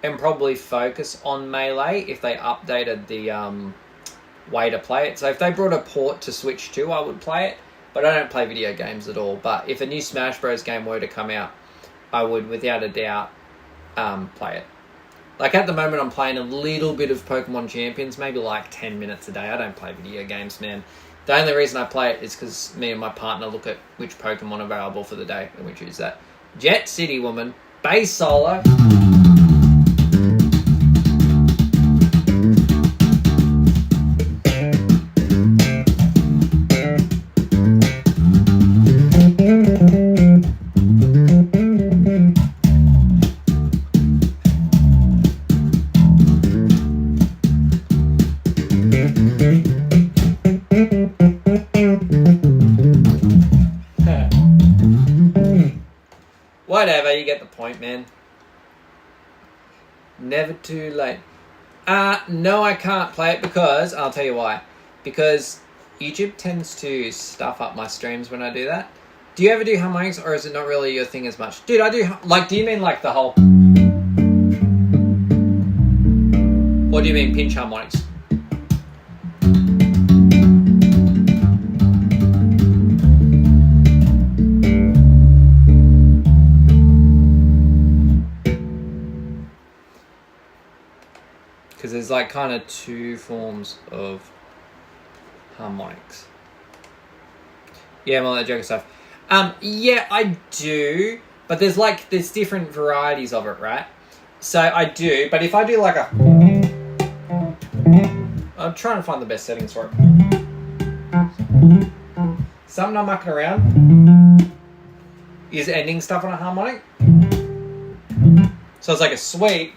and probably focus on Melee if they updated the... way to play it. So if they brought a port to Switch 2, I would play it, but I don't play video games at all. But if a new Smash Bros game were to come out, I would without a doubt play it. Like at the moment, I'm playing a little bit of Pokemon Champions, maybe like 10 minutes a day. I don't play video games, man. The only reason I play it is because me and my partner look at which Pokemon are available for the day, and we choose that. Jet City Woman, Base Solo. Whatever, you get the point, man. Never too late. No, I can't play it because, I'll tell you why. Because YouTube tends to stuff up my streams when I do that. Do you ever do harmonics, or is it not really your thing as much? Dude, I do, like, do you mean like the whole... Or do you mean pinch harmonics? Because there's like kind of two forms of harmonics. Yeah, all that joke stuff. Yeah, I do, but there's different varieties of it, right? So I do, but if I do like a... I'm trying to find the best settings for it. Something I'm mucking around is ending stuff on a harmonic. So it's like a sweep.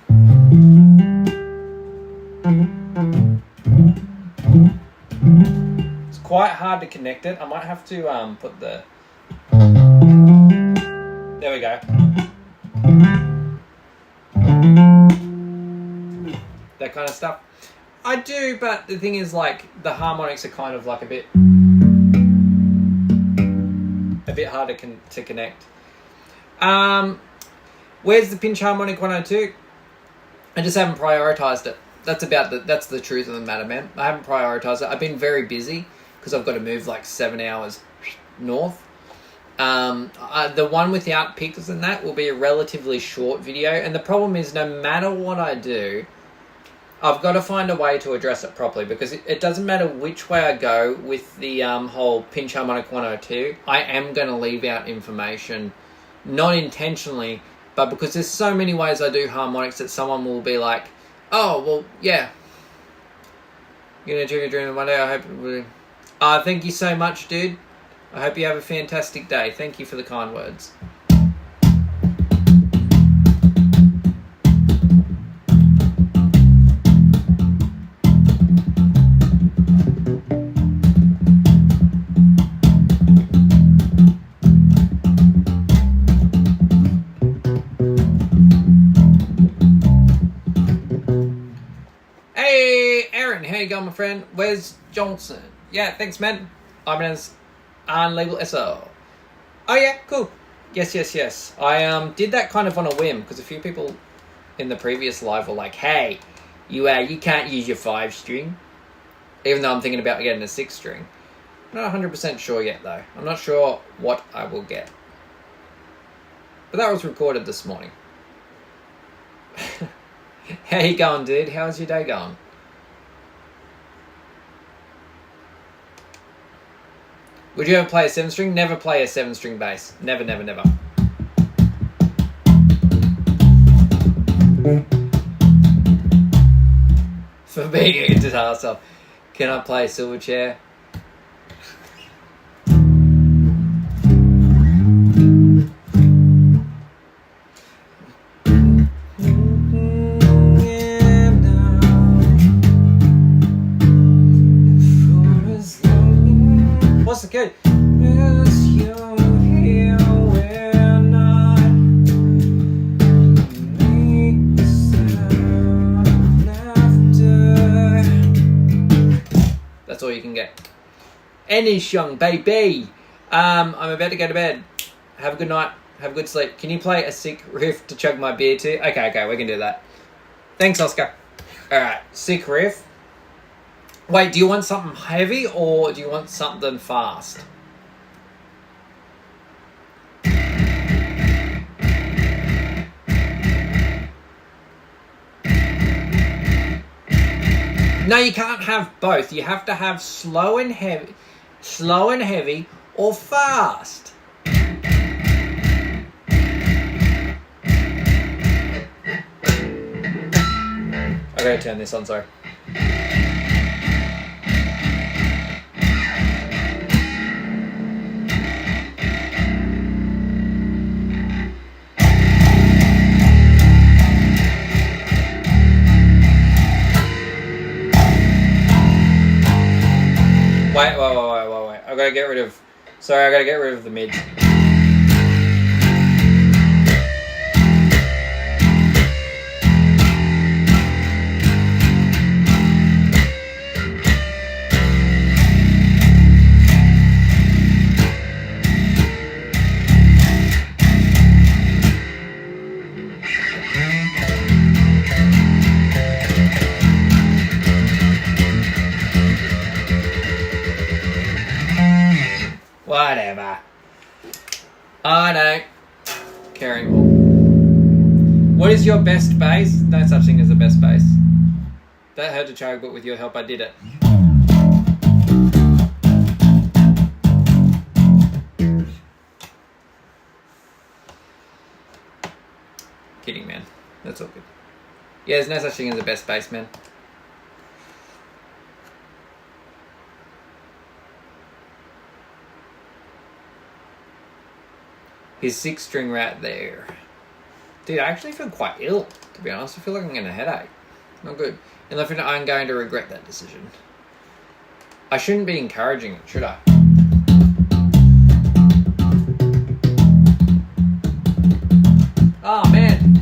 It's quite hard to connect it. I might have to put the... There we go. That kind of stuff. I do, but the thing is, like, the harmonics are kind of like a bit hard to connect. Where's the pinch harmonic 102? I just haven't prioritized it. That's the truth of the matter, man. I haven't prioritized it. I've been very busy because I've got to move like 7 hours north. The one without pics and that will be a relatively short video, and the problem is no matter what I do, I've got to find a way to address it properly, because it doesn't matter which way I go with the whole pinch harmonic 102. I am going to leave out information, not intentionally, but because there's so many ways I do harmonics that someone will be like, oh, well, yeah. You're going to achieve your dream one day. I hope it will. Thank you so much, dude. I hope you have a fantastic day. Thank you for the kind words. How you going, my friend? Where's Johnson? Yeah, thanks, man. I'm as unlabeled SO. Oh yeah, cool. Yes. I did that kind of on a whim because a few people in the previous live were like, "Hey, you can't use your 5-string," even though I'm thinking about getting a 6-string. I'm not 100% sure yet, though. I'm not sure what I will get. But that was recorded this morning. How you going, dude? How's your day going? Would you ever play a 7-string? Never play a 7-string bass. Never. For being a Guitarcels, can I play Silverchair? What's the key? That's all you can get. Anish, young baby. I'm about to go to bed. Have a good night. Have a good sleep. Can you play a sick riff to chug my beer to? Okay, we can do that. Thanks, Oscar. Alright, sick riff. Wait, do you want something heavy or do you want something fast? No, you can't have both. You have to have slow and heavy, or fast. I gotta turn this on, sorry. Wait. I gotta get rid of... Sorry, I gotta get rid of the mids. Whatever. I don't care anymore. What is your best bass? No such thing as a best bass. That hurt to choke, but with your help I did it. Kidding, man. That's all good. Yeah, there's no such thing as a best bass, man. His 6-string right there. Dude, I actually feel quite ill, to be honest. I feel like I'm getting a headache. Not good. And I'm going to regret that decision. I shouldn't be encouraging it, should I? Oh, man.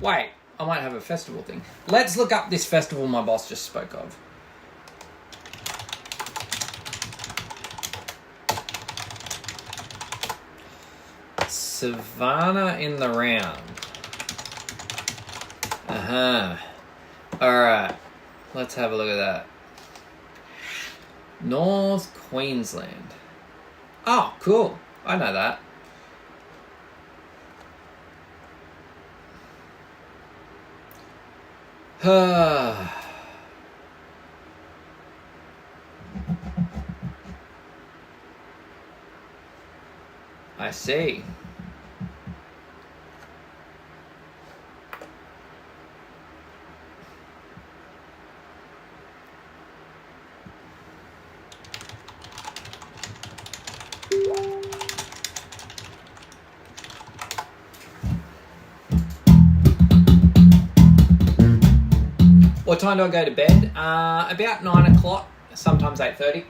Wait. I might have a festival thing. Let's look up this festival my boss just spoke of. Savannah in the round. Alright. Let's have a look at that. North Queensland. Oh, cool. I know that. I see. What time do I go to bed? About 9 o'clock, sometimes 8:30.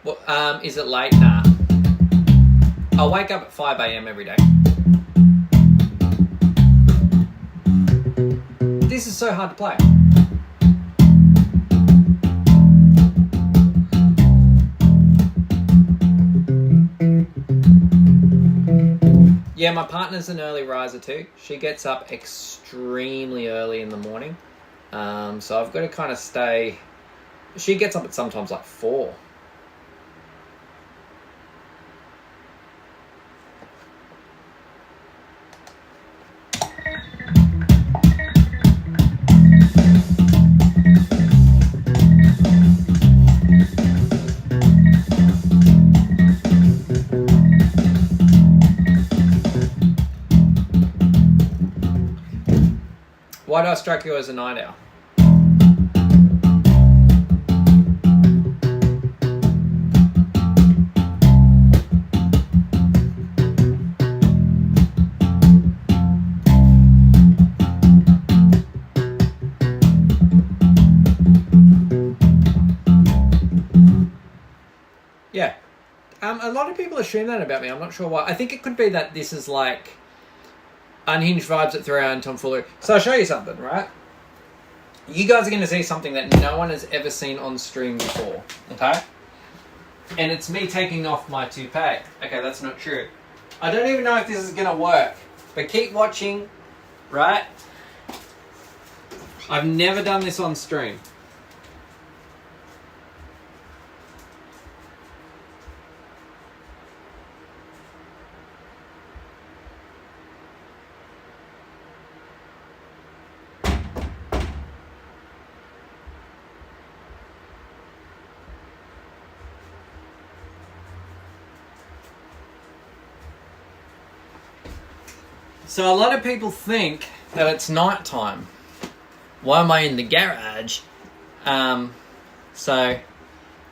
Well, is it late? Nah. I wake up at 5 a.m. every day. This is so hard to play. Yeah, my partner's an early riser too. She gets up extremely early in the morning. So I've got to kind of stay... She gets up at sometimes like 4. Why do I strike you as a night owl? Yeah. A lot of people assume that about me. I'm not sure why. I think it could be that this is like unhinged vibes at 3 a.m. tomfoolery. So I'll show you something, right? You guys are going to see something that no one has ever seen on stream before, okay? And it's me taking off my toupee. Okay, that's not true. I don't even know if this is going to work, but keep watching, right? I've never done this on stream. So a lot of people think that it's night time. Why am I in the garage? So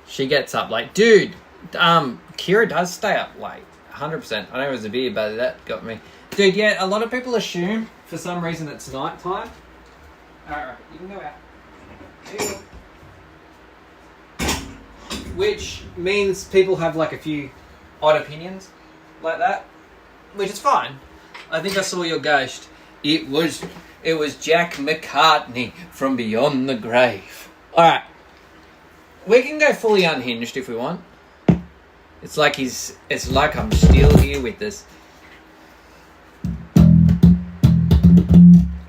she gets up late. Dude, Kira does stay up late. 100%. I know it was a beer, but that got me. Dude, yeah, a lot of people assume for some reason it's night time. Alright, you can go out. Which means people have like a few odd opinions like that, which is fine. I think I saw your ghost. It was Jack McCartney from beyond the grave. Alright. We can go fully unhinged if we want. It's like I'm still here with this.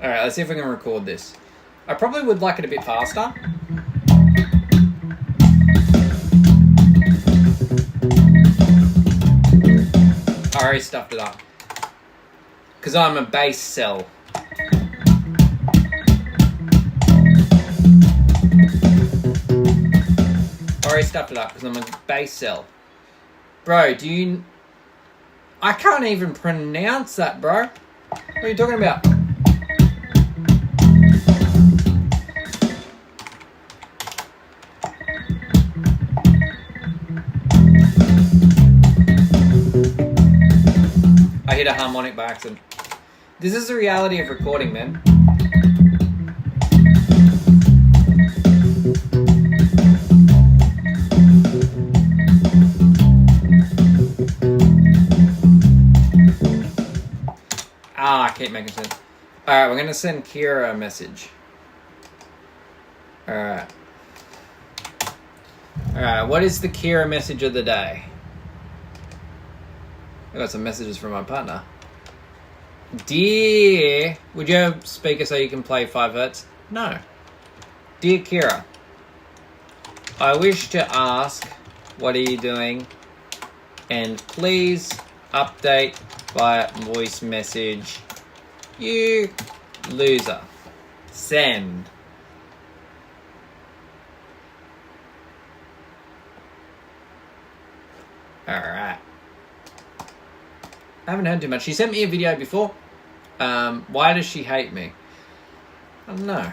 Alright, let's see if we can record this. I probably would like it a bit faster. I already stuffed it up. Because I'm a bass cell. I already stuffed it up because I'm a bass cell. Bro, I can't even pronounce that, bro. What are you talking about? I hit a harmonic by accident. This is the reality of recording, man. I keep making sense. Alright, we're going to send Kira a message. Alright. Alright, what is the Kira message of the day? I got some messages from my partner. Dear... Would you have speaker so you can play 5 Hz? No. Dear Kira, I wish to ask, what are you doing? And please update via voice message. You loser. Send. Alright. I haven't heard too much. She sent me a video before. Why does she hate me? I don't know.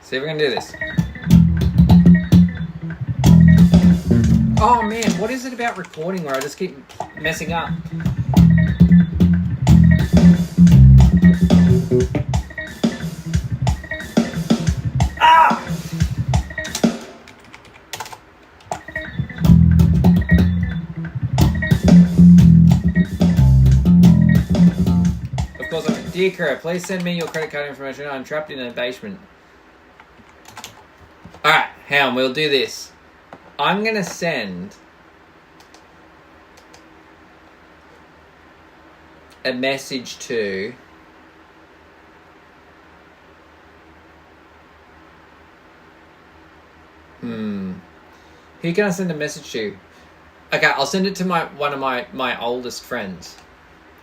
See if we can do this. Oh man, what is it about recording where I just keep messing up? Ah! Of course, dear Kira, please send me your credit card information. I'm trapped in a basement. Alright, hang on, we'll do this. I'm going to send a message to who can I send a message to? Okay, I'll send it to one of my oldest friends.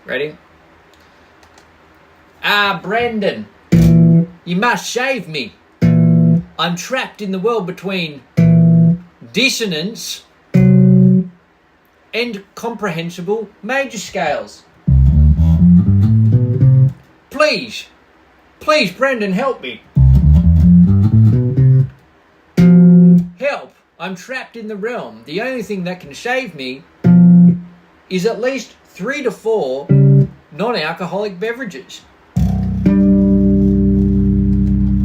Ready? Brendan, you must shave me. I'm trapped in the world between dissonance and comprehensible major scales. Please, Brendan, help me. Help, I'm trapped in the realm. The only thing that can shave me is at least 3 to 4 non-alcoholic beverages.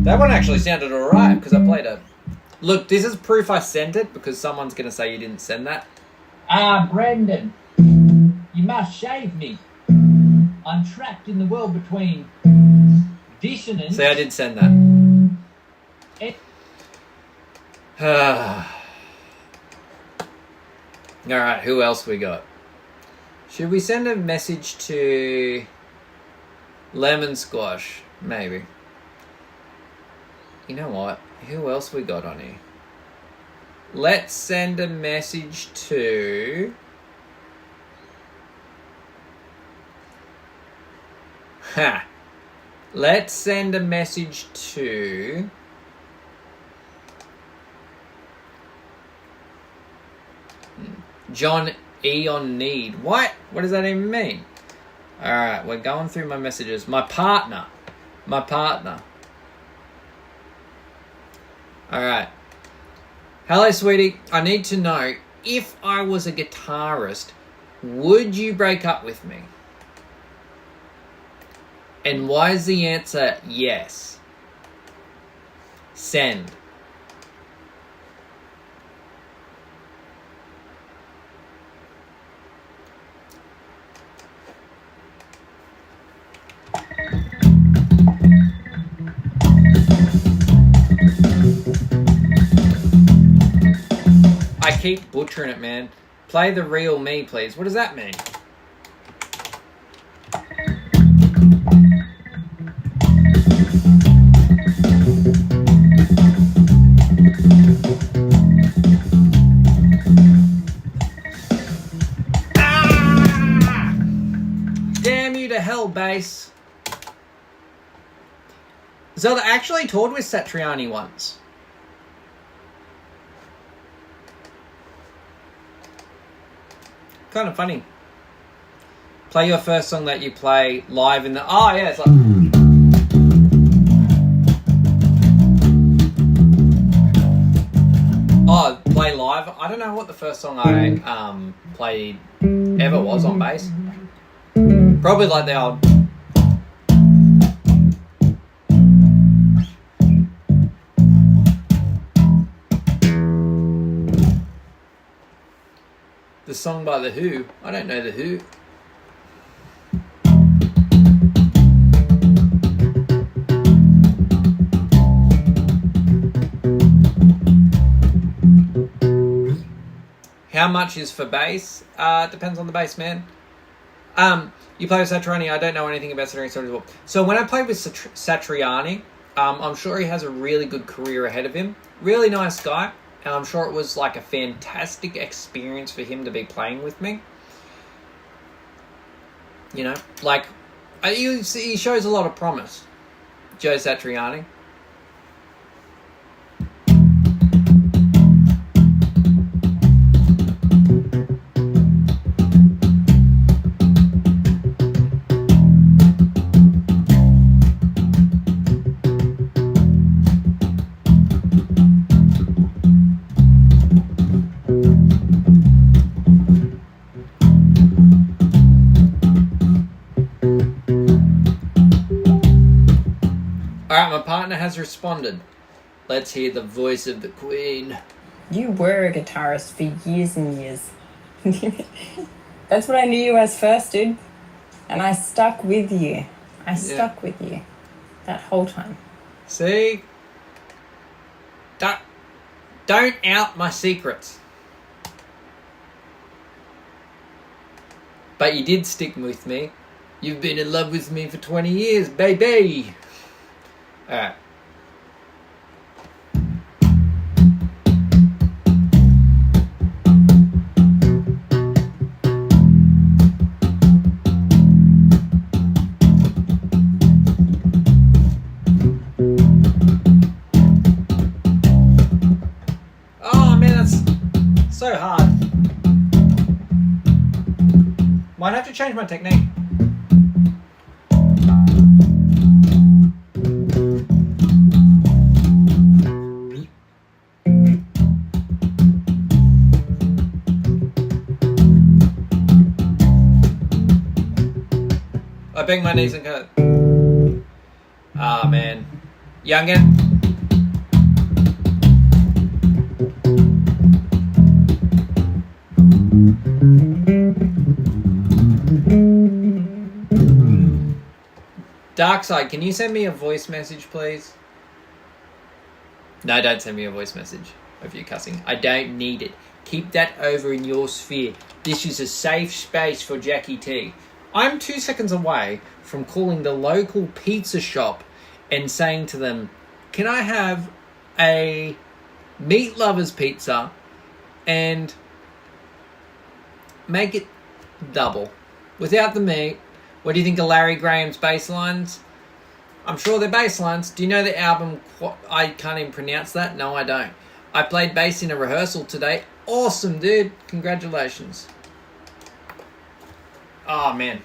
That one actually sounded alright because I played it. Look, this is proof I sent it because someone's going to say you didn't send that. Brendan, you must shave me. I'm trapped in the world between dissonance. See, I did send that. Alright, who else we got? Should we send a message to Lemon Squash? Maybe. You know what? Who else we got on here? Let's send a message to... Let's send a message to... John E on need. What? What does that even mean? Alright, we're going through my messages. My partner. Alright. Hello, sweetie. I need to know, if I was a guitarist, would you break up with me? And why is the answer yes? Send. I keep butchering it, man. Play the real me, please. What does that mean? Ah! Damn you to hell, bass. Zelda actually toured with Satriani once. Kind of funny. Play your first song that you play live in the... Oh, yeah, it's like... Oh, play live? I don't know what the first song I played ever was on bass. Probably like the old... The song by The Who. I don't know The Who. How much is for bass? Depends on the bass, man. You play with Satriani. I don't know anything about Satriani as well. So when I played with Satriani, I'm sure he has a really good career ahead of him. Really nice guy. And I'm sure it was like a fantastic experience for him to be playing with me. You know, like, he shows a lot of promise, Joe Satriani. Alright, my partner has responded. Let's hear the voice of the Queen. You were a guitarist for years and years. That's what I knew you as first, dude. And I stuck with you. I stuck with you that whole time. See? Don't out my secrets. But you did stick with me. You've been in love with me for 20 years, baby. Alright. Oh man, that's so hard. Might have to change my technique. I bang my knees and go. Ah, man. Youngin. Darkside, can you send me a voice message, please? No, don't send me a voice message of you cussing. I don't need it. Keep that over in your sphere. This is a safe space for Jackie T. I'm 2 seconds away from calling the local pizza shop and saying to them, can I have a meat lover's pizza and make it double without the meat? What do you think of Larry Graham's bass lines? I'm sure they're bass lines. Do you know the album? I can't even pronounce that. No, I don't. I played bass in a rehearsal today. Awesome, dude. Congratulations. Oh, man.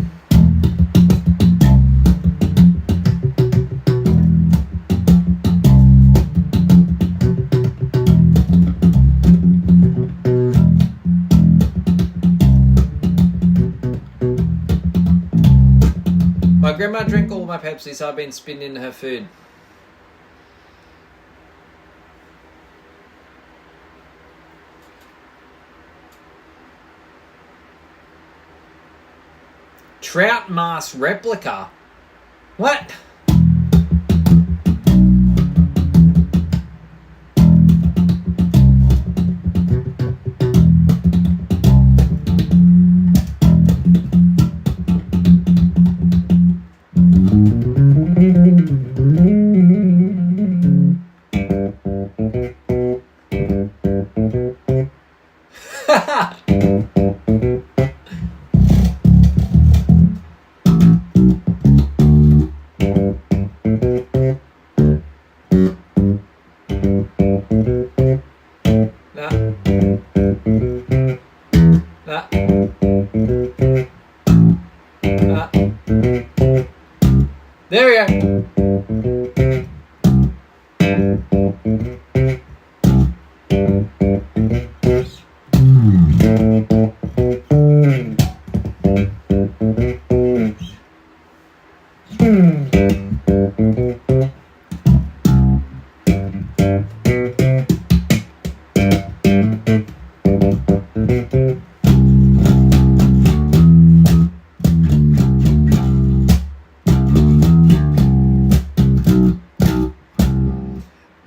My grandma drank all my Pepsi, so I've been spinning her food. Trout mask replica. What? There we go.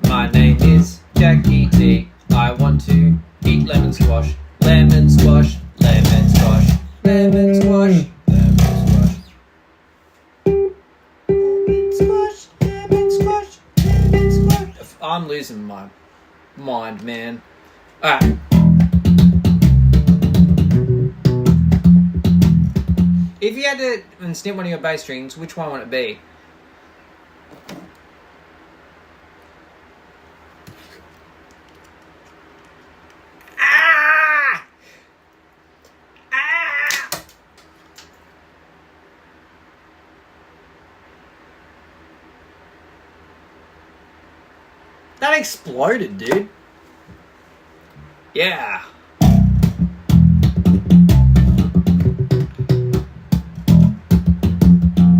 My name is Jackie T. I want to eat lemon squash, lemon squash, lemon squash, lemon squash, lemon squash. Lemon squash, lemon squash, lemon squash. I'm losing my mind, man. Alright. If you had to snip one of your bass strings, which one would it be? That exploded, dude. Yeah.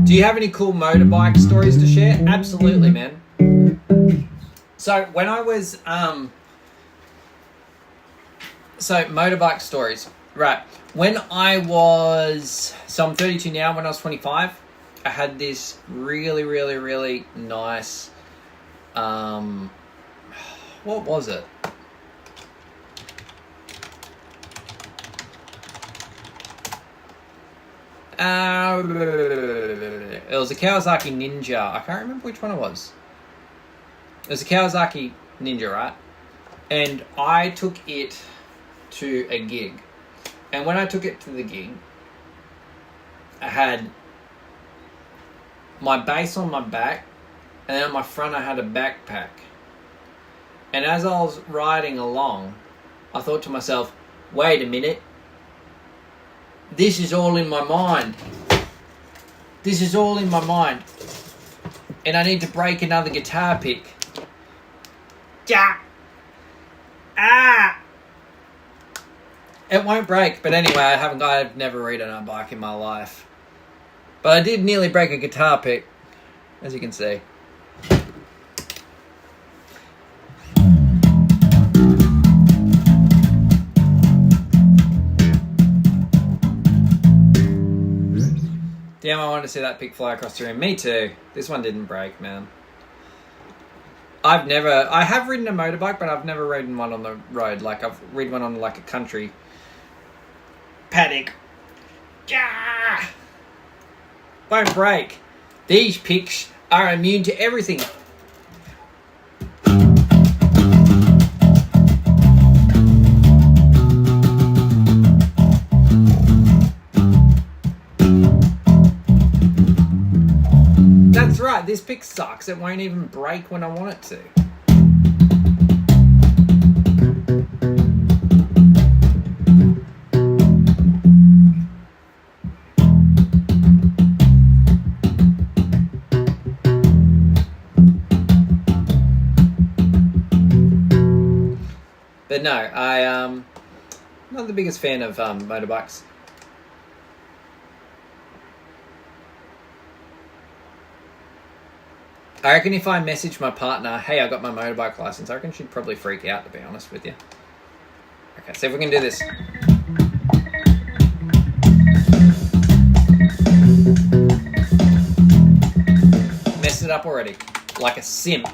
Do you have any cool motorbike stories to share? Absolutely, man. So when I was motorbike stories. Right. When I was I'm 32 now, when I was 25, I had this really, really, really nice what was it? It was a Kawasaki Ninja. I can't remember which one it was. It was a Kawasaki Ninja, right? And I took it to a gig. And when I took it to the gig, I had my bass on my back, and then on my front I had a backpack. And as I was riding along, I thought to myself, wait a minute. This is all in my mind. This is all in my mind. And I need to break another guitar pick. Ja! Ah! It won't break, but anyway, I've never ridden a bike in my life. But I did nearly break a guitar pick, as you can see. Damn, I wanted to see that pick fly across the room. Me too. This one didn't break, man. I have ridden a motorbike, but I've never ridden one on the road. Like, I've ridden one on, like, a country paddock. Yeah! Won't break. These picks are immune to everything. That's right, this pick sucks. It won't even break when I want it to. But no, not the biggest fan of motorbikes. I reckon if I message my partner, hey, I got my motorbike license, I reckon she'd probably freak out, to be honest with you. Okay, see if we can do this. Messed it up already. Like a simp.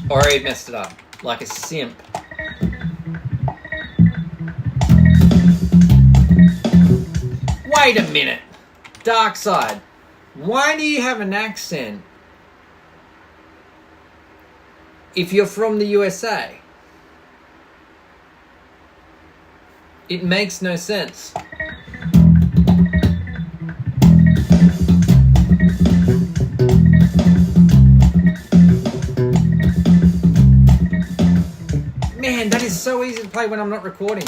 Already messed it up. Like a simp. Wait a minute. Dark side. Why do you have an accent if you're from the USA? It makes no sense. Man, that is so easy to play when I'm not recording.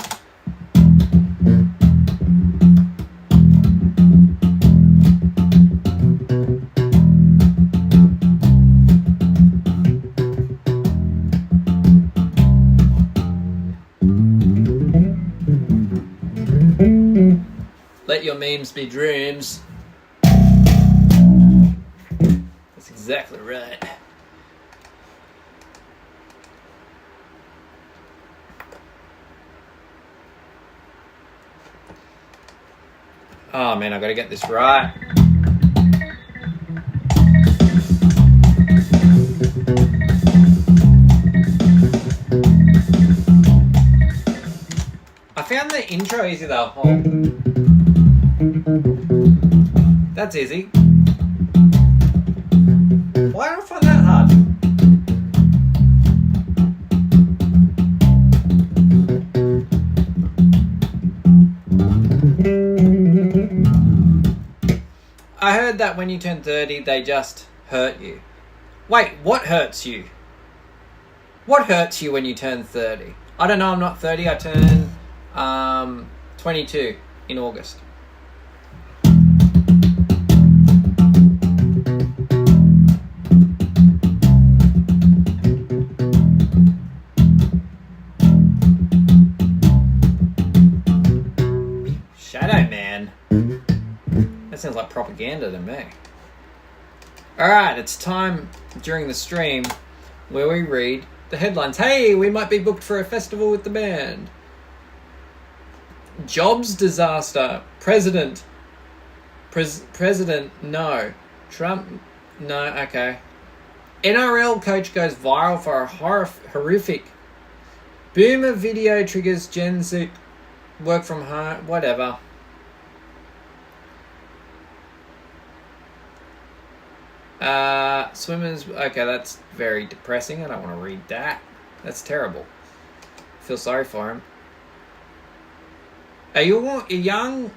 Let your memes be dreams. That's exactly right. Oh man, I gotta get this right. I found the intro easy though. Oh. That's easy. Why don't I find that hard? I heard that when you turn 30, they just hurt you. Wait, what hurts you? What hurts you when you turn 30? I don't know, I'm not 30, I turn 22 in August. Shadow Man. That sounds like propaganda to me. Alright, it's time during the stream where we read the headlines. Hey, we might be booked for a festival with the band. Jobs disaster. President, no. Trump, no, okay. NRL coach goes viral for a horrific. Boomer video triggers Gen Z work from home, whatever. Swimmers, okay, that's very depressing. I don't want to read that. That's terrible. Feel sorry for him. A young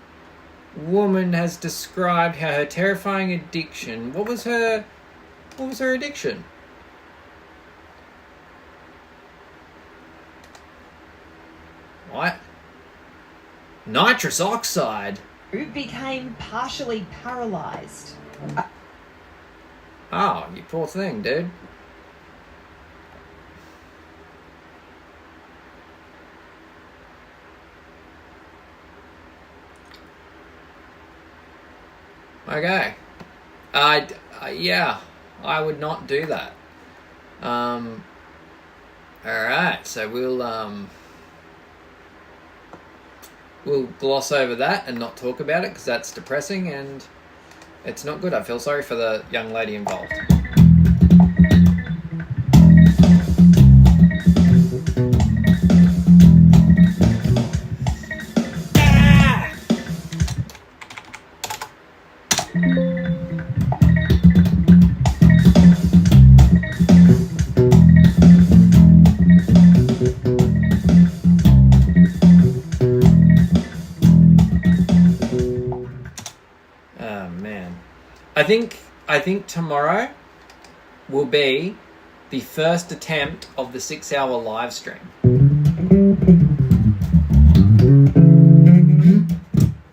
woman has described how her terrifying addiction. What was her addiction? What? Nitrous oxide. Who became partially paralyzed. Oh, you poor thing, dude. Okay. Yeah, I would not do that. Alright, so we'll gloss over that and not talk about it because that's depressing and it's not good. I feel sorry for the young lady involved. I think tomorrow will be the first attempt of the 6-hour live stream.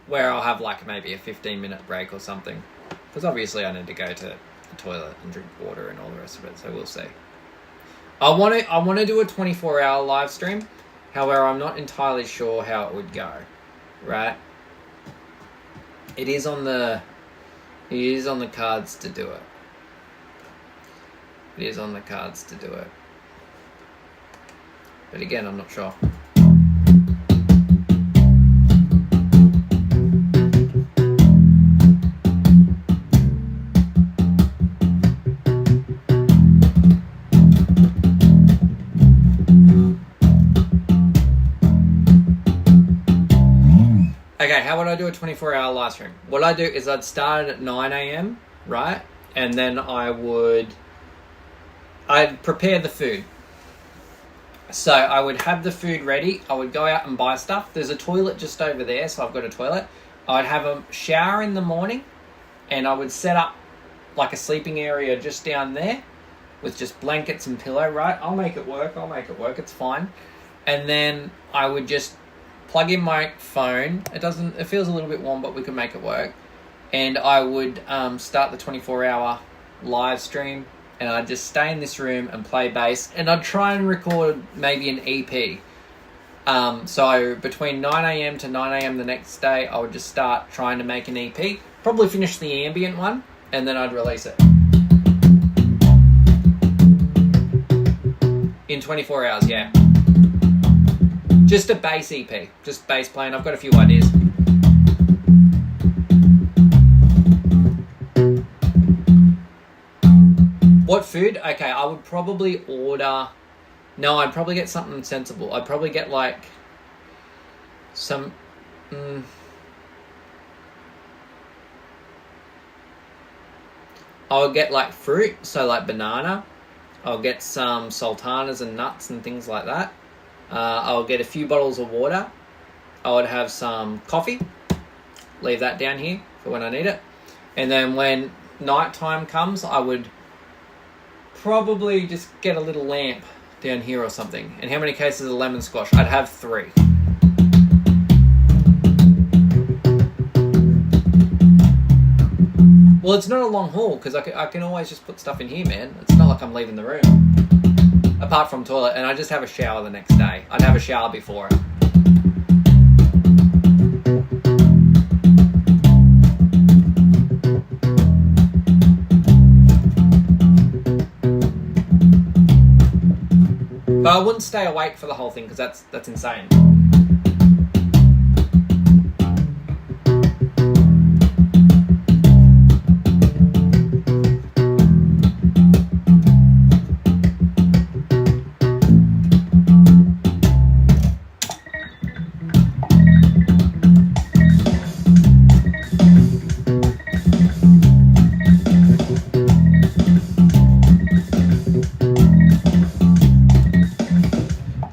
Where I'll have like maybe a 15-minute break or something. Because obviously I need to go to the toilet and drink water and all the rest of it, so we'll see. I want to do a 24-hour live stream. However, I'm not entirely sure how it would go. Right? It is on the cards to do it. It is on the cards to do it. But again, I'm not sure. Okay, how would I do a 24-hour live stream? What I do is I'd start at 9 a.m., right? And then I'd prepare the food. So I would have the food ready. I would go out and buy stuff. There's a toilet just over there, so I've got a toilet. I'd have a shower in the morning, and I would set up like a sleeping area just down there with just blankets and pillow, right? I'll make it work. It's fine. And then I would just plug in my phone. It feels a little bit warm, but we can make it work. And I would start the 24-hour live stream, and I'd just stay in this room and play bass, and I'd try and record maybe an EP. So between 9 a.m. to 9 a.m. the next day, I would just start trying to make an EP, probably finish the ambient one, and then I'd release it. In 24 hours, yeah. Just a bass EP, just bass playing. I've got a few ideas. What food? Okay, I would probably order... No, I'd probably get something sensible. I'd probably get like some... I would get like fruit, so like banana. I'll get some sultanas and nuts and things like that. I'll get a few bottles of water. I would have some coffee. Leave that down here for when I need it. And then when night time comes, I would probably just get a little lamp down here or something. And how many cases of lemon squash? I'd have 3. Well, it's not a long haul because I can always just put stuff in here, man. It's not like I'm leaving the room. Apart from toilet, and I just have a shower the next day. I'd have a shower before it. But I wouldn't stay awake for the whole thing because that's insane.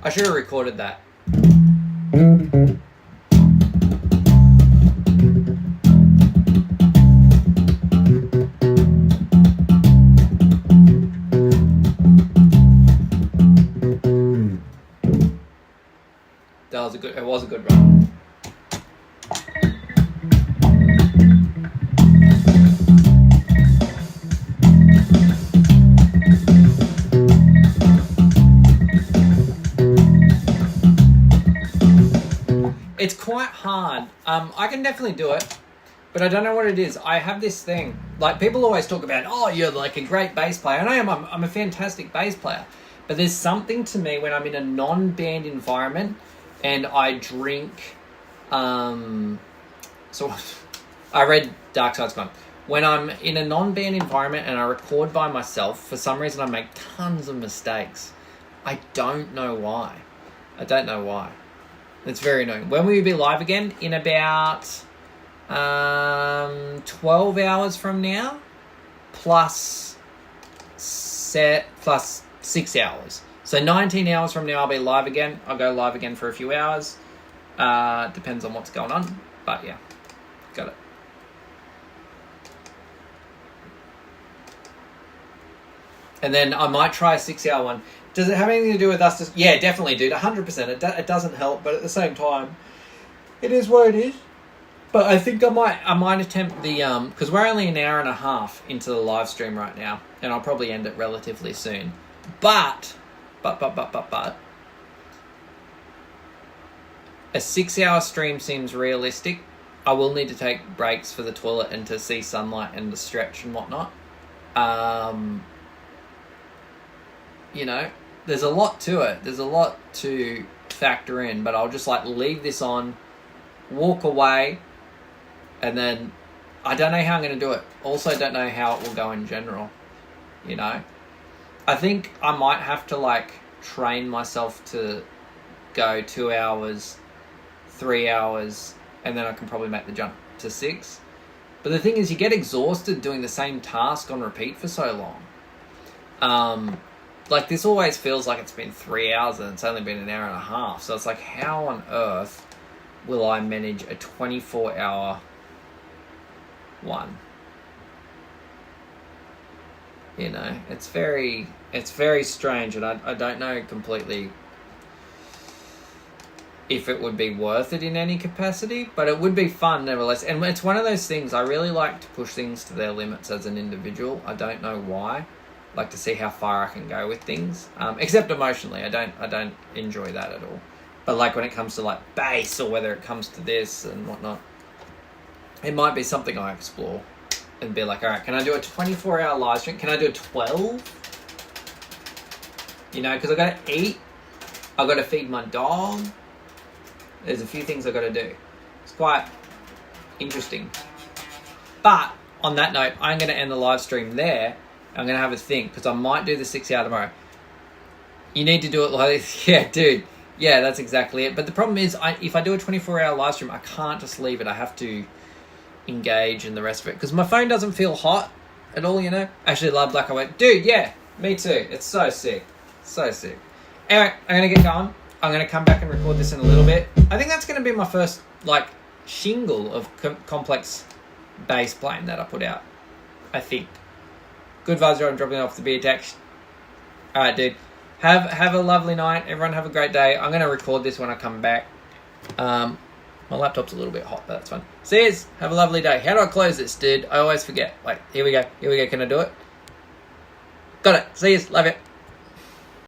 I should have recorded that. It was a good run. It's quite hard. I can definitely do it, but I don't know what it is. I have this thing. Like, people always talk about, oh, you're like a great bass player. And I am. I'm a fantastic bass player. But there's something to me when I'm in a non-band environment and I drink... so I read Dark Side's Gone. When I'm in a non-band environment and I record by myself, for some reason I make tons of mistakes. I don't know why. It's very annoying. When will you be live again? In about 12 hours from now, plus 6 hours. So 19 hours from now I'll be live again. I'll go live again for a few hours. Depends on what's going on. But yeah, got it. And then I might try a 6-hour one. Does it have anything to do with us? Yeah, definitely, dude. 100%. It doesn't help, but at the same time, it is what it is. But I think I might attempt the because we're only an hour and a half into the live stream right now, and I'll probably end it relatively soon. But a 6-hour stream seems realistic. I will need to take breaks for the toilet and to see sunlight and to stretch and whatnot. You know, there's a lot to it. There's a lot to factor in, but I'll just like leave this on, walk away, and then I don't know how I'm going to do it. Also don't know how it will go in general, you know. I think I might have to like train myself to go 2 hours, 3 hours, and then I can probably make the jump to 6. But the thing is, you get exhausted doing the same task on repeat for so long. Like, this always feels like it's been 3 hours and it's only been an hour and a half. So it's like, how on earth will I manage a 24-hour one? You know, it's very strange, and I don't know completely if it would be worth it in any capacity, but it would be fun nevertheless. And it's one of those things, I really like to push things to their limits as an individual. I don't know why. I like to see how far I can go with things, except emotionally. I don't enjoy that at all. But like when it comes to like bass, or whether it comes to this and whatnot, it might be something I explore and be like, all right, can I do a 24-hour live stream? Can I do a 12? You know, because I've got to eat. I've got to feed my dog. There's a few things I've got to do. It's quite interesting. But on that note, I'm going to end the live stream there. I'm going to have a think, because I might do the 6 hour tomorrow. You need to do it like this. Yeah, dude. Yeah, that's exactly it. But the problem is, if I do a 24-hour live stream, I can't just leave it. I have to engage in the rest of it, because my phone doesn't feel hot at all, you know. Actually, love black and white. Dude, yeah, me too. It's so sick. So sick. Anyway, I'm going to get going. I'm going to come back and record this in a little bit. I think that's going to be my first, like, shingle of complex bass playing that I put out. I think. Good vibes, I'm dropping off the beer text. Alright, dude. Have a lovely night. Everyone have a great day. I'm going to record this when I come back. My laptop's a little bit hot, but that's fine. See you. Have a lovely day. How do I close this, dude? I always forget. Wait, here we go. Can I do it? Got it. See you. Love you.